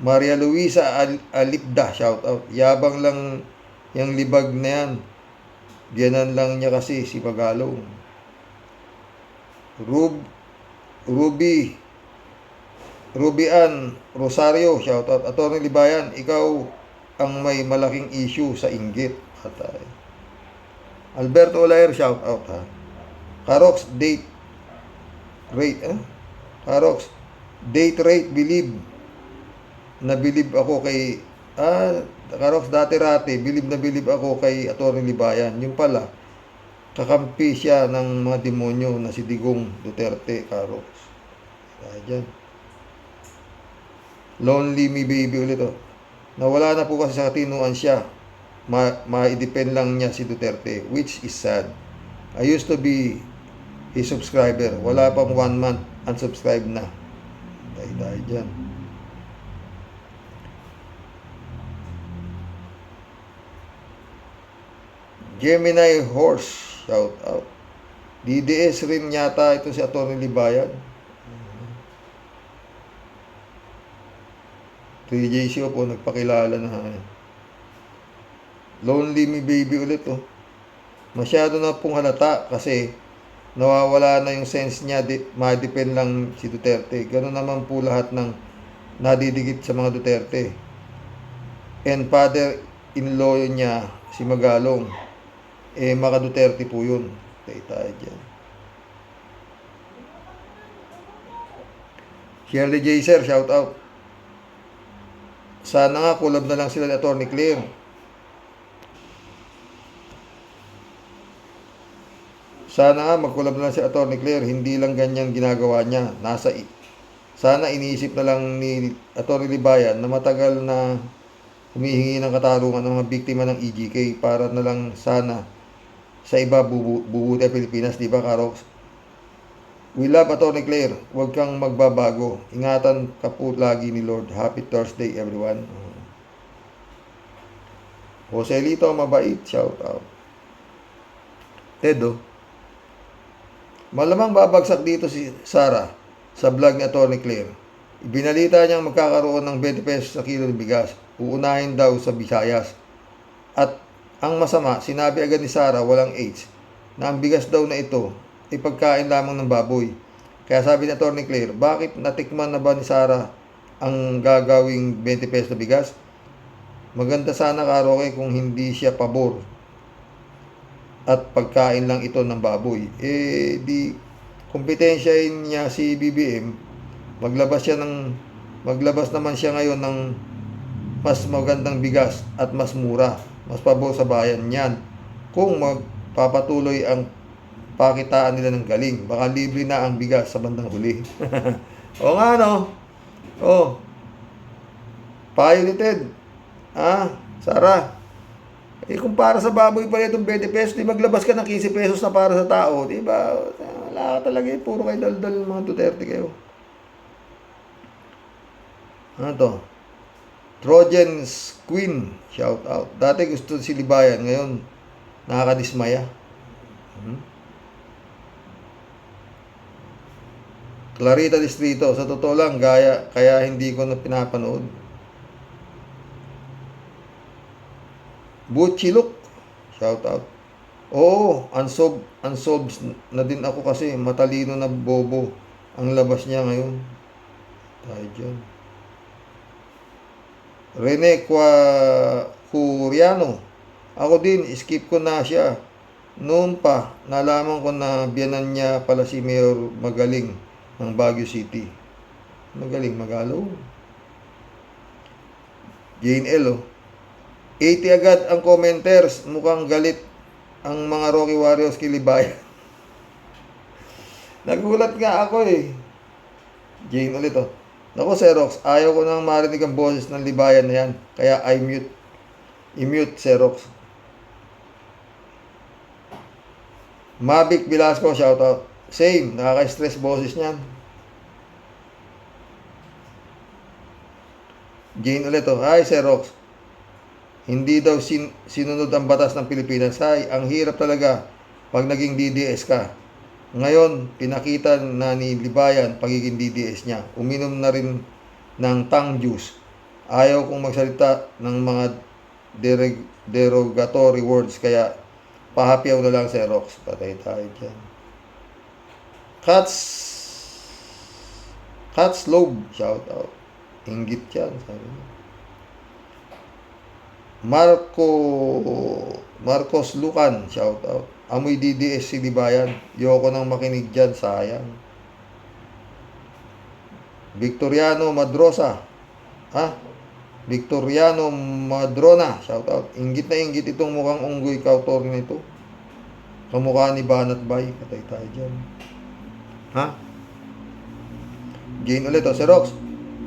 Maria Luisa Alipda, shout out. Yabang lang yung libag na yan. Diyanan lang niya kasi si Pagalong. Ruby Ann Rosario, shout out. Atty. Libayan, ikaw ang may malaking issue sa inggit. Atay. Alberto Olayer, shout out ha. Karox, date rate, Karox, date rate, believe. Nabilib ako kay, Karox, dati-rati, bilib ako kay Atty. Libayan. Yung pala, kakampi siya ng mga demonyo na si Digong Duterte, Karox. Kaya dyan. Lonely Me Baby ulit, Nawala na po kasi sa katinuan siya. Ma-depend lang niya si Duterte, which is sad. I used to be his subscriber. Wala pang 1 month, unsubscribe na. Tayo dyan. Gemini Horse, shout out. DDS rin yata ito si Atty. Libayan. 3JC po, nagpakilala na. Lonely Me Baby ulit, Masyado na pong halata kasi nawawala na yung sense niya, ma-depend lang si Duterte. Ganun naman po lahat ng nadidikit sa mga Duterte. And father-in-law niya, si Magalong, maka Duterte po yun. Tayo dyan. Shirley Jaser, shout out. Sana nga collab na lang sila ni Atty. Claire. Sana nga magkulab na lang si Atty. Claire, hindi lang ganyan ginagawa niya. Sana iniisip na lang ni Atty. Libayan na matagal na humihingi ng katarungan ng mga biktima ng EGK para na lang sana sa iba bubuti ang Pilipinas, di ba, Karox? We love Atty. Claire. Huwag kang magbabago. Ingatan ka po lagi ni Lord. Happy Thursday, everyone. Joselito, mabait. Shout out. Tedo. Malamang babagsak dito si Sarah sa vlog ni Atty. Claire. Ibinalita niyang magkakaroon ng 20 pesos sa kilo ng bigas. Uunahin daw sa Visayas. At ang masama, sinabi agad ni Sarah, walang H, na ang bigas daw na ito ay pagkain lamang ng baboy. Kaya sabi ni Atty. Claire, bakit natikman na ba ni Sarah ang gagawing 20 pesos na bigas? Maganda sana, Karoke, kung hindi siya pabor at pagkain lang ito ng baboy. Di kompetensyahin niya si BBM, maglabas naman siya ngayon ng mas magandang bigas at mas mura, mas pabor sa bayan niyan. Kung magpapatuloy ang pakitaan nila ng galing, baka libre na ang bigas sa bandang huli. O nga, no? O, payo ni Ted. Sarah, kung para sa baboy pala itong 20 pesos, di maglabas ka ng 15 pesos na para sa tao, di ba? Wala ka talaga, puro kayo daldal mga Duterte kayo. Ano to? Trojan's Queen, shout out. Dati gusto si Libayan, ngayon nakakadismaya. Clarita Distrito, sa totoo lang, kaya hindi ko na pinapanood. Butchiluk, shout out. Oo, unsolved na din ako kasi matalino na bobo ang labas niya ngayon. Tayo dyan. Rene Curiano, ako din, skip ko na siya. Noon pa, nalaman ko na biyanan niya pala si Mayor Magaling ng Baguio City. Magaling Magalo. Jane L. 80 agad ang commenters. Mukhang galit ang mga Rocky Warriors kay Libayan. Nagulat nga ako eh. Jane ulit oh. Naku, Xerox, ayaw ko nang marinig ang boses ng Libayan na yan. Kaya i-mute, Xerox. Mavic Velasco, shoutout. Same, nakaka-stress boses niyan. Jane ulit oh. Hi, Xerox. Hindi daw sinunod ang batas ng Pilipinas. Ay, ang hirap talaga pag naging DDS ka. Ngayon, pinakita na ni Libayan pagiging DDS niya. Uminom na rin ng tang juice. Ayaw kong magsalita ng mga derogatory words, kaya pahapyaw na lang, Xerox. Patay tayo dyan. Cats Lobe, shout out. Inggit yan, sabi niya. Marcos Lucan, shout out. Amoy DDS si Libayan. Yoko nang makinig dyan, sayang. Victoriano Madrosa. Victoriano Madrona, shout out. Inggit na inggit itong mukhang unggoy kautor nito. Kamukha ni Banat Bay. Patay tayo dyan. Jane ulit o, Xerox.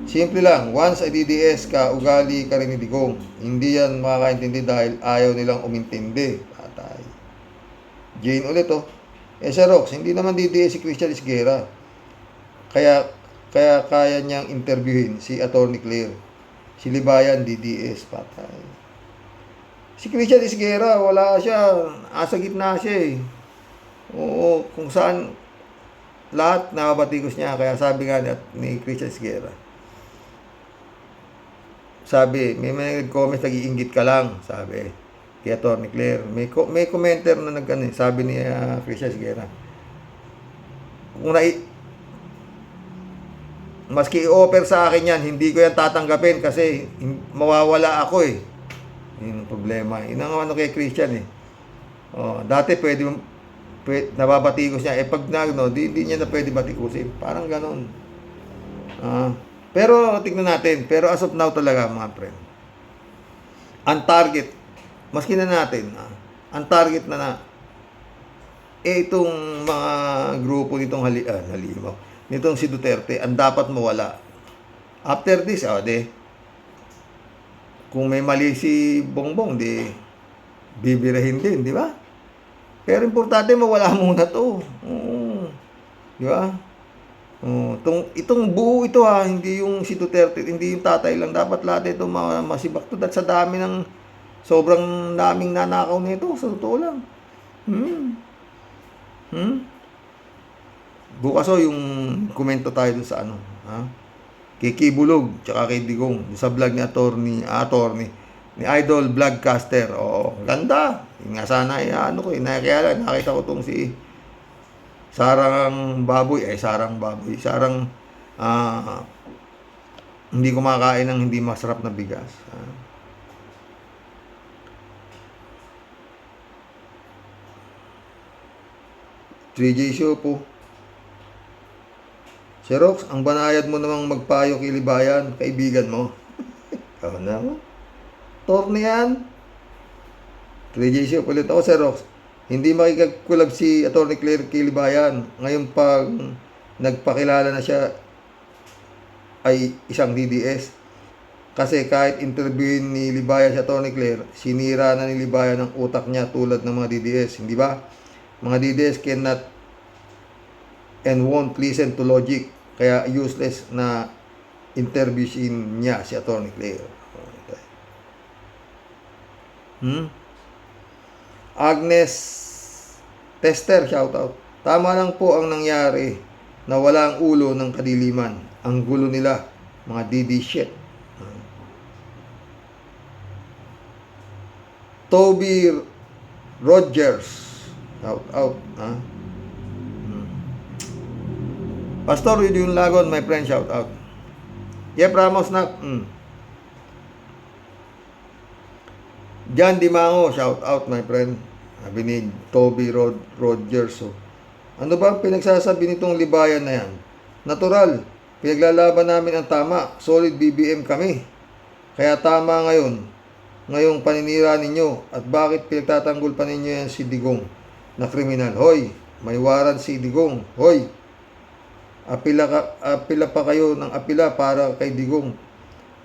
Simple lang, once ay DDS ka, ugali ka rin ni Digong. Hindi yan makakaintindi dahil ayaw nilang umintindi. Patay. Jane ulit oh. Xerox, hindi naman DDS si Christian Isguera. Kaya kaya niyang interviewin si Atty. Claire. Si Libayan, DDS. Patay. Si Christian Isguera, wala siya. Asa gitna siya eh. Oo, kung saan lahat nakabatikos niya. Kaya sabi nga ni Christian Isguera, sabi, may nag-comment, nag-iinggit ka lang, sabi kay Atty. Claire. May commenter na sabi ni Christian Isguera, kung maski i-offer sa akin yan, hindi ko yan tatanggapin kasi mawawala ako eh. Yun ang problema. Yun ang kay Christian eh. Dati nababatikos niya. Pag di niya na pwede batikusin. Parang ganon. Pero tignan natin. Pero as of now talaga, mga friend, ang target, maski na natin, ang target na itong mga grupo nitong halimaw, nitong si Duterte, ang dapat mawala. After this, kung may mali si Bongbong, bibirahin din, di ba? Pero importante mawala muna to. Oo. Di ba? Itong buo ito hindi yung si Duterte, hindi yung tatay lang. Dapat lahat ito masibak to. At sa dami ng, sobrang daming nanakaw nito. Sa totoo lang. Bukas yung komento tayo dun sa kay Kibulog, tsaka kay Digong, sa vlog ni attorney, ni Idol Vlogcaster. Ganda. Yung nga sana, kaya nakita ko tong si Sarang Baboy, hindi kumakain ng hindi masarap na bigas. 3J show po. Xerox, ang banayad mo namang magpayo kay Libayan, kaibigan mo. Ikaw na mo. Torne yan. 3J show, ulit ako, Xerox. Hindi makikagkulab si Atty. Claire kay Libayan. Ngayon pag nagpakilala na siya ay isang DDS. Kasi kahit interviewin ni Libayan si Atty. Claire, sinira na ni Libayan ang utak niya tulad ng mga DDS. Hindi ba? Mga DDS cannot and won't listen to logic. Kaya useless na interviewin niya si Atty. Claire. Agnes Tester, shout out. Tama lang po ang nangyari na wala ang ulo ng kadiliman. Ang gulo nila, mga DD shit. Toby Rogers, shout out. Pastor Yun Lagon, my friend, shout out. Yep, Ramos na. John Dimango, shout out, my friend. Sabi ni Toby Rogers. Ano ba ang pinagsasabi nitong Libayan na yan? Natural. Pinaglalaban namin ang tama. Solid BBM kami. Kaya tama ngayong paninira ninyo. At bakit pinagtatanggol pa ninyo yan si Digong na kriminal? Hoy, may waran si Digong. Hoy, apila pa kayo ng apila para kay Digong.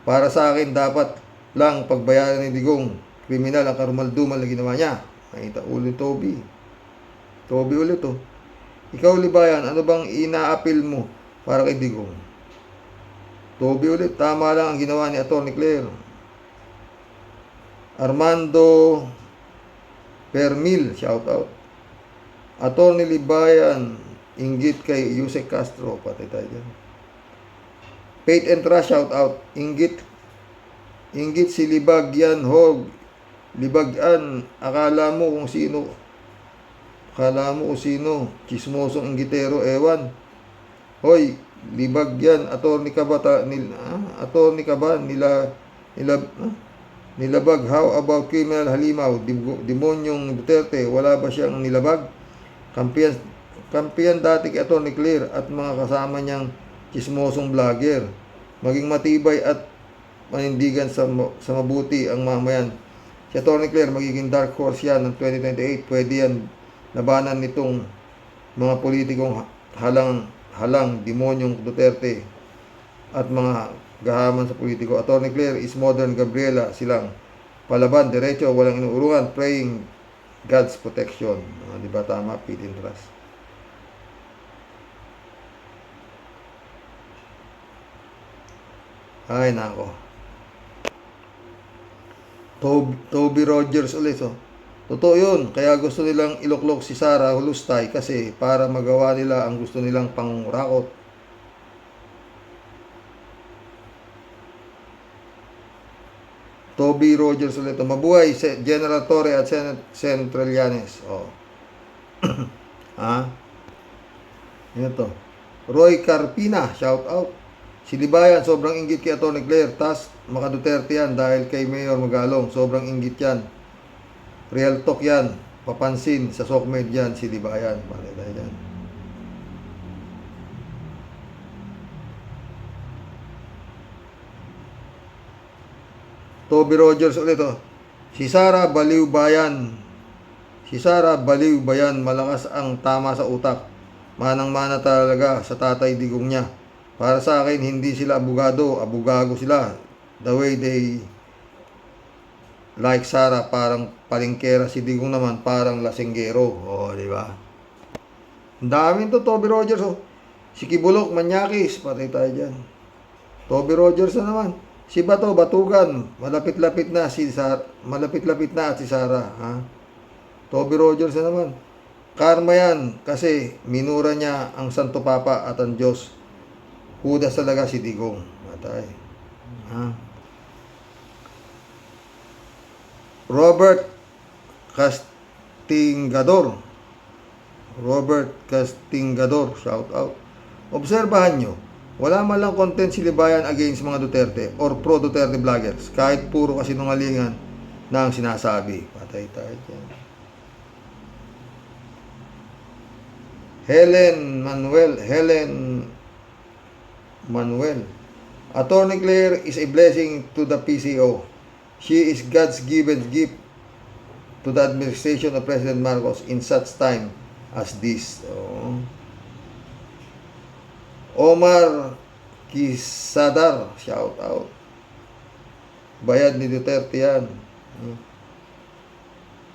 Para sa akin, dapat lang pagbayaran ni Digong. Kriminal ang karumaldumal na ginawa niya. Nakita ulit Toby ulit Ikaw, Libayan, ano bang ina-appeal mo para kay Digong? Toby ulit, tama lang ang ginawa ni Atty. Claire. Armando Permil, shout out. Atty. Libayan, inggit kay Yusek Castro, patay tayo dyan. Faith and Trust, shout out. Inggit si Libag yan, hog. Libagan, akala mo kung sino, chismosong inggitero, ewan. Hoy, libag yan, attorney ka ba, nilabag, how about criminal halimaw, demonyong Duterte, wala ba siyang nilabag? Kampiyan dati kay Atty. Claire at mga kasama niyang chismosong vlogger. Maging matibay at panindigan sa mabuti ang mamayan. Si Atty. Claire, magiging dark horse yan ng 2028. Pwede yan labanan nitong mga politikong halang demonyong Duterte at mga gahaman sa politiko. Atty. Claire is modern Gabriela. Silang palaban, diretso, walang inuurungan, praying God's protection. Di ba tama? Faith and Trust. Ay, nako. Toby Rogers ulit. Totoo yun. Kaya gusto nilang iluklok si Sara Hulustay kasi para magawa nila ang gusto nilang pangrakot. Toby Rogers ulit. Mabuhay General Torre at Centralianes. Ano to? Roy Carpina, shout out. Si Libayan, sobrang inggit kay Atty. Claire. Tas, maka Duterte yan dahil kay Mayor Magalong. Sobrang inggit yan. Real talk yan. Papansin sa SOCMED yan, si Libayan. Bakit tayo yan? Toby Rogers ulit. Si Sara, baliw bayan. Si Sara, baliw ba yan? Malakas ang tama sa utak. Manang-mana talaga sa tatay digong niya. Para sa akin, hindi sila abogado. Abogago sila. The way they like Sara, parang palingkera. Si Digong naman, parang lasinggero. O, di ba? Ang daming to, Toby Rogers. Oh. Si Kibulok, Manyakis. Patay tayo dyan. Toby Rogers na naman. Si Bato, Batugan. Malapit-lapit na si Sara. Malapit-lapit na at si Sara. Ha? Toby Rogers na naman. Karma yan kasi minura niya ang Santo Papa at ang Diyos. Hudas talaga si Digong. Matay. Ha? Robert Castingador. Robert Castingador. Shout out. Obserbahan nyo. Wala man lang content si Libayan against mga Duterte or pro-Duterte vloggers. Kahit puro kasinungalingan na ang sinasabi. Patay tayo dyan. Helen Manuel. Attorney Claire is a blessing to the PCO. She is God's given gift to the administration of President Marcos in such time as this. Oh. Omar Kisadar, shout out. Bayad ni Duterte yan.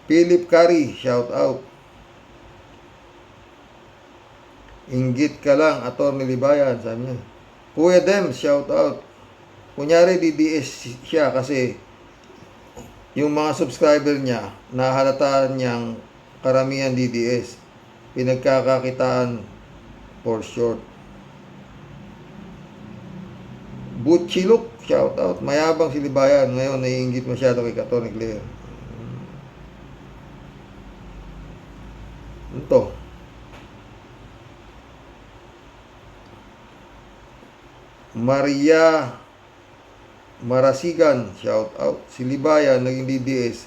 Philip Curry, shout out. Inggit ka lang, Attorney Libayan, sabi niya. Kuya Dem, shout out. Kunyari DDS siya kasi yung mga subscriber niya, nahalata niyang karamihan DDS. Pinagkakakitaan for short. Butchiluk, shout out. Mayabang si Libayan. Ngayon, naiinggit masyado kay Attorney Claire. Ito. Maria Marasigan, shout out. Si Libayan, naging DDS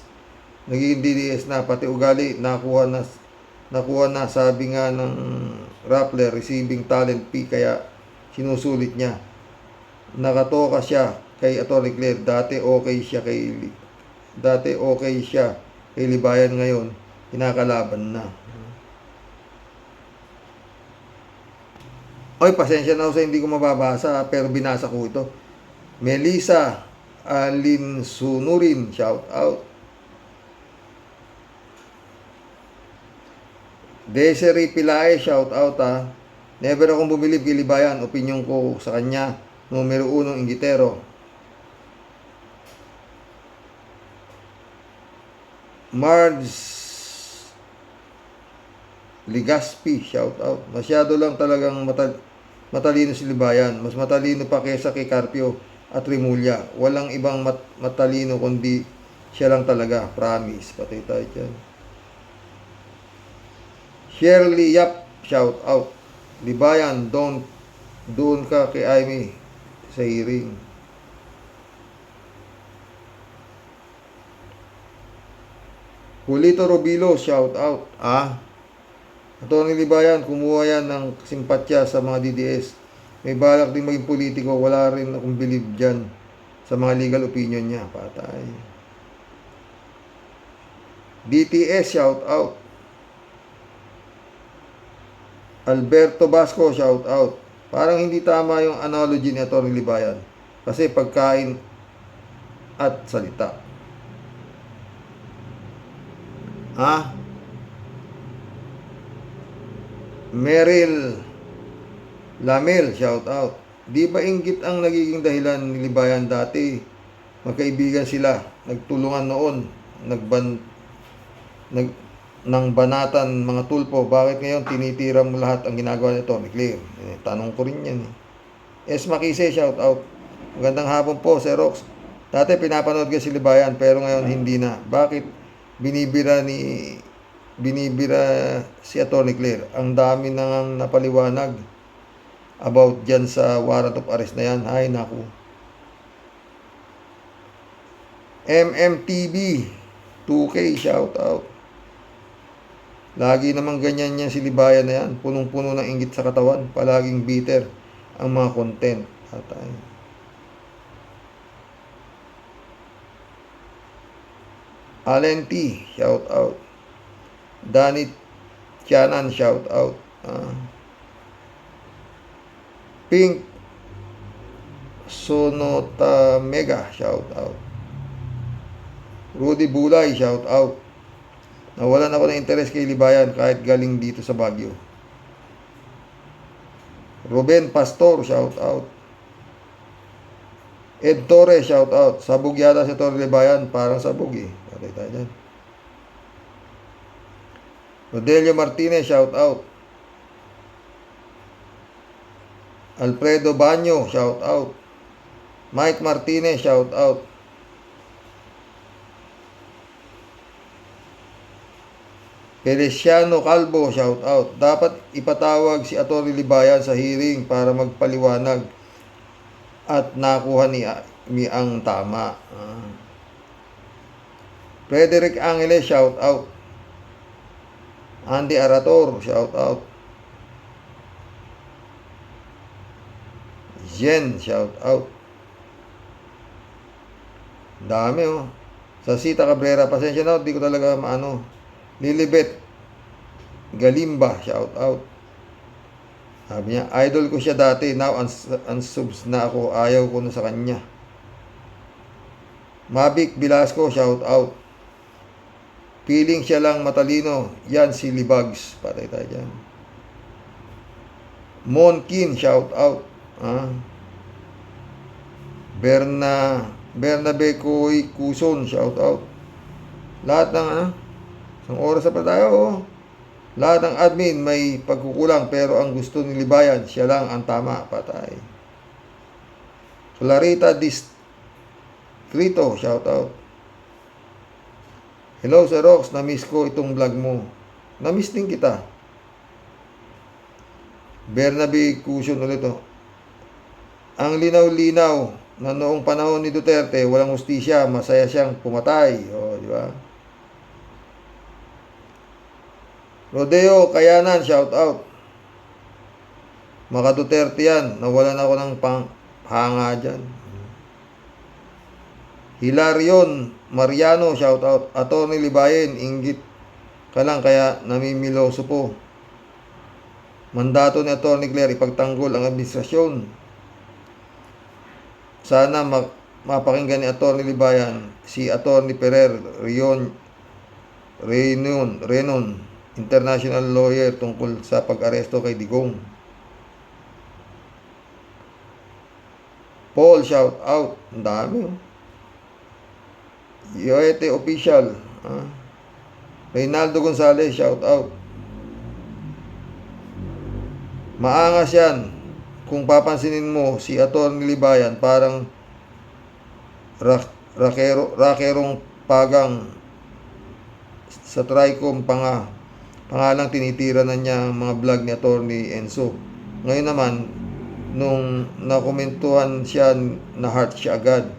na, pati ugali, nakuha na, sabi nga ng Rappler, receiving talent fee, kaya sinusulit niya. Nakatoka siya kay Atty. Claire, dati okay siya kay Libayan, ngayon, kinakalaban na. Oy, pasensya na ako sa hindi ko mababasa, pero binasa ko ito. Melissa Alinsunurin, shout out. Desiree Pilae, shout out ha. Never akong bumilib kay Libayan, opinion ko sa kanya, numero 1 inggitero. Marge Ligaspi, shout out. Masyado lang talagang matalino si Libayan. Mas matalino pa kaysa kay Carpio at Rimulya. Walang ibang matalino kundi siya lang talaga. Promise. Patay tayo dyan. Shirley Yap, shout out. Libayan, doon ka kay Amy sa hearing. Julito Robilo, shout out. Atty. Libayan, kumuha yan ng simpatya sa mga DDS. May balak din maging politiko. Wala rin akong believe dyan sa mga legal opinion niya. Patay. BTS, shout out. Alberto Basco, shout out. Parang hindi tama yung analogy ni Atty. Libayan. Kasi pagkain at salita. Meryl Lamel, shout out. Di ba inggit ang nagiging dahilan ni Libayan dati? Magkaibigan sila, nagtulungan noon, nang banatan mga tulpo. Bakit ngayon tinitira mo lahat ang ginagawa ni Atty. Claire? Tanong ko rin yan. Esma Kise, shout out. Magandang hapon po, Sir Rox. Dati pinapanood ko si Libayan pero ngayon hindi na. Bakit binibira si Atty. Claire? Ang dami nang napaliwanag about dyan sa warrant of arrest na yan. Ay, naku. MMTV 2K, shout out. Lagi naman ganyan yan si Libayan na yan. Punong-puno ng inggit sa katawan. Palaging bitter ang mga content. Atay. Allen T, shout out. Danny Tianan, shout out. Pink Sonota Mega, shout out. Rudy Bulay, shout out. Nawalan ako ng interes kay Libayan kahit galing dito sa Baguio. Ruben Pastor, shout out. Ed Torres, shout out. Sabog yata si Torre Libayan, parang sabog eh. Patay tayo dyan. Rodelio Martinez, shout out. Alfredo Baño, shout out. Mike Martinez, shout out. Feliciano Calvo, shout out. Dapat ipatawag si Atty. Libayan sa hearing para magpaliwanag at nakuha ni ang tama. Frederick Angeles, shout out. Andy Arator, shout out. Jen, shout out. Dami oh. Sa Sita Cabrera, pasensya na, di ko talaga maano. Lilibet Galimba, shout out. Sabi niya, idol ko siya dati, now unsubs na ako, ayaw ko na sa kanya. Mavic Velasco, shout out. Feeling siya lang matalino, yan si Libags, patay tayo dyan. Monkin, shout out. Bernabe Koy Kuson, shout out. Lahat ng isang oras pa tayo, oh. Lahat ng admin may pagkukulang pero ang gusto ni Libayan, siya lang ang tama, patay. Clarita Distrito, shout out. Hello Sir Rox, na-miss ko itong vlog mo. Na-miss din kita. Bernabe Kuson ulit oh. Ang linaw-linaw na noong panahon ni Duterte, walang hustisya, masaya siyang pumatay. O, di ba? Rodeo Kayanan, shout out. Maka Duterte yan, nawalan ako ng hanga dyan. Hilarion Mariano, shout out. Atty. Libayan, inggit ka lang kaya namimiloso po. Mandato ni Atty. Claire, ipagtanggol ang administrasyon. Sana mapakinggan ni Atty. Libayan si Atty. Ferrer Renon, international lawyer tungkol sa pag-aresto kay Digong. Paul, shout out. Ang dami oh. Yoete official. Reynaldo Gonzalez, shout out. Maangas yan. Kung papansinin mo si Atty. Libayan, parang rakerong pagang sa Tricom pangalang tinitira na niya ang mga vlog ni Atty. Enzo. Ngayon naman, nung nakomentuhan siya, na heart siya agad.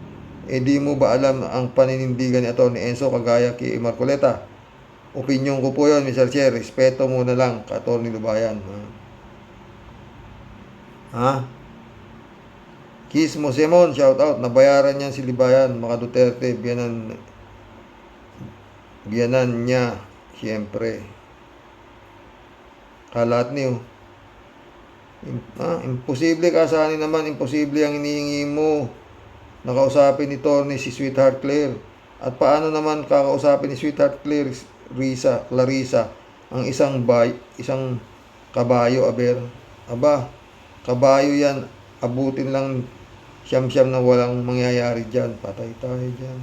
Di mo ba alam ang paninindigan ni Atty. Enzo kagaya kay Marcoleta? Opinyon ko po yun, Mr. Chair. Respeto mo na lang ka Atty. Libayan. Kiss mo Simon, shout out. Nabayaran niya si Libayan, maka Duterte, biyanan niya, siyempre. Kalat niyo. Imposible kasanin naman, imposible ang inihingi mo. Nakausapin ni Tony si Sweetheart Claire. At paano naman kakausapin ni Sweetheart Claire, Clarissa, ang isang kabayo, aber. Aba, kabayo yan, abutin lang siyam-siyam na walang mangyayari dyan. Patay tayo dyan.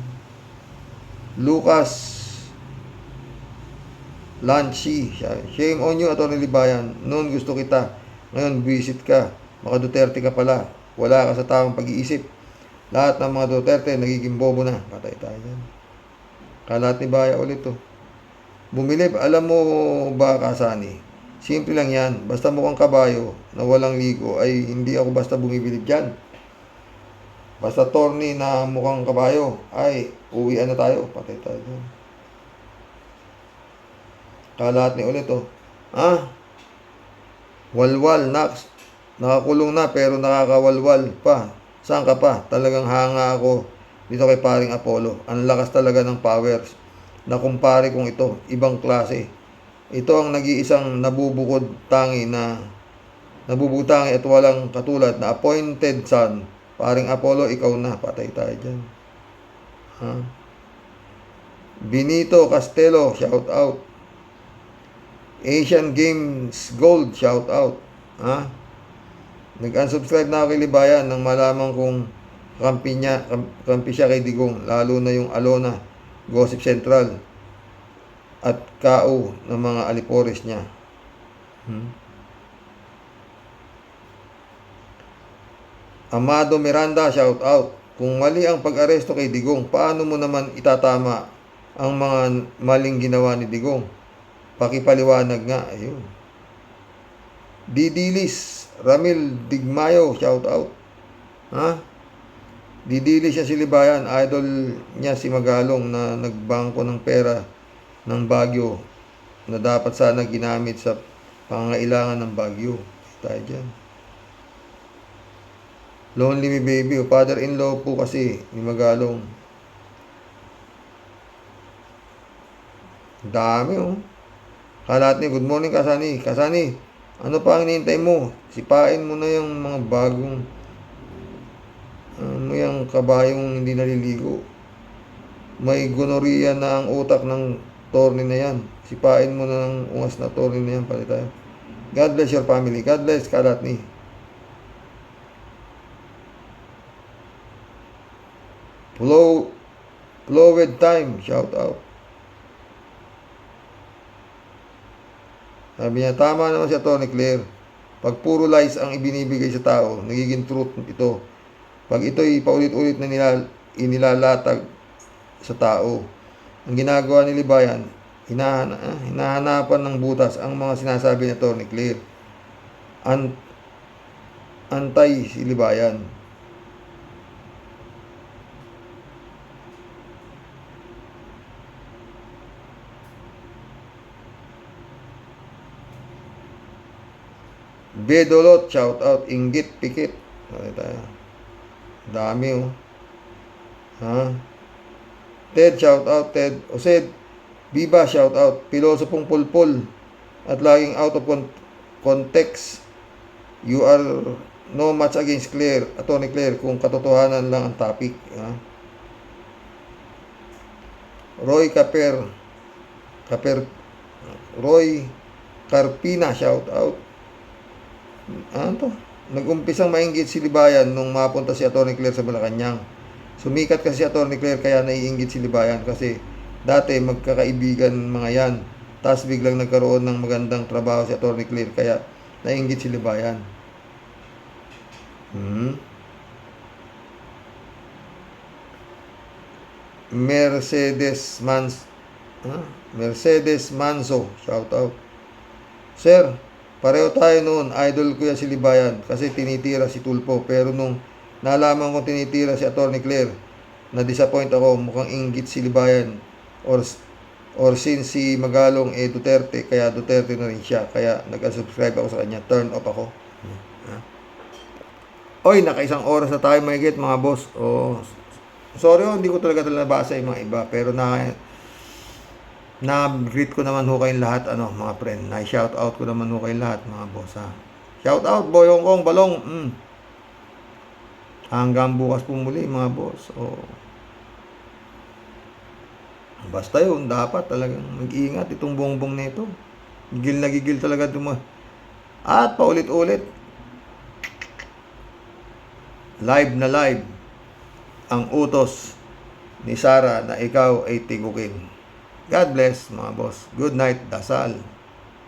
Lucas Lanchi, shame on you, Atty. Libayan. Noon gusto kita, ngayon visit ka. Maka Duterte ka pala. Wala ka sa tamang pag-iisip. Lahat ng mga Duterte nagiging bobo na. Patay tayo dyan. Kalat ni Baya ulit to. Bumilib, alam mo ba Kasani? Simple lang yan. Basta mukhang kabayo na walang ligo ay hindi ako basta bumibilib dyan. Basta Torny na mukhang kabayo ay uwian na tayo. Patay tayo dyan. Kalat ni ulit to. Walwal, Nax. Nakakulong na pero nakakawalwal pa. Saan ka pa? Talagang hanga ako dito kay paring Apollo. Ang lakas talaga ng powers. Nakumpare kong ito. Ibang klase. Ito ang nag-iisang nabubukod tangi at walang katulad na appointed son. Paring Apollo, ikaw na. Patay tayo dyan. Ha? Benito Castelo, shout out. Asian Games Gold, shout out. Ha? Nag-unsubscribe na ako kay Libayan nang malaman kong kampi siya kay Digong, lalo na yung Alona, Gossip Central, at KO ng mga alipores niya. Amado Miranda, shout out. Kung mali ang pag-aresto kay Digong, paano mo naman itatama ang mga maling ginawa ni Digong? Pakipaliwanag nga. Ayun. Didilis Ramil Digmayo, shout out. Ha? Didilis siya si Libayan, idol niya si Magalong na nagbangko ng pera ng Baguio na dapat sana ginamit sa pangangailangan ng Baguio. Tayo dyan. Lonely Me Baby, o father-in-law po kasi ni Magalong. Dami oh. Kalat ni, good morning Kasani. Kasani, ano pa ang hinihintay mo? Sipain mo na yung mga bagong yung kabayong hindi naliligo. May gonorrhea na ang utak ng torne na yan. Sipain mo na ng ungas na torne na yan. Pali tayo. God bless your family. God bless Kalat ni. Flowed time, shout out. Sabi niya, tama naman si Tony Claire. Pag puro lies ang ibinibigay sa tao, nagiging truth ito. Pag ito'y paulit-ulit na inilalatag sa tao, ang ginagawa ni Libayan, hinahanapan ng butas ang mga sinasabi ni Tony Claire. Antay si Libayan. Bedolot, shout out. Inggit, pikit. Dami oh. Ha? Ted, shout out. Ted Osed, Biba, shout out. Pilosopong pulpul at laging out of context. You are no match against Claire, Attorney Claire, kung katotohanan lang ang topic. Ha? Roy Carpina, shout out. Ano to? Nag-umpisang mainggit si Libayan nung mapunta si Atty. Claire sa Malacanang. Sumikat kasi si Atty. Claire kaya naiinggit si Libayan kasi dati magkakaibigan mga yan. Tapos biglang nagkaroon ng magandang trabaho si Atty. Claire kaya naiinggit si Libayan. Mercedes Manso, shout out. Sir, pareho tayo noon, idol ko yan si Libayan kasi tinitira si Tulpo. Pero nung nalaman ko tinitira si Atty. Claire, na-disappoint ako, mukhang inggit si Libayan or since si Magalong Duterte, kaya Duterte na rin siya. Kaya nag-subscribe ako sa kanya, turn off ako. Oy, nakaisang oras na tayo mahigit mga boss. Sorry hindi ko talaga nabasa yung mga iba, pero na-greet ko naman ho kayong lahat, mga friend. Na-shout out ko naman ho kayong lahat, mga boss, ha. Shout out, Boyong Kong Balong. Hanggang bukas po muli, mga boss. Basta yun, dapat talagang mag-iingat itong bongbong na ito. Gigil na gigil talaga ito mo. At paulit-ulit, live na live ang utos ni Sara na ikaw ay tigukin. God bless mga boss. Good night, dasal.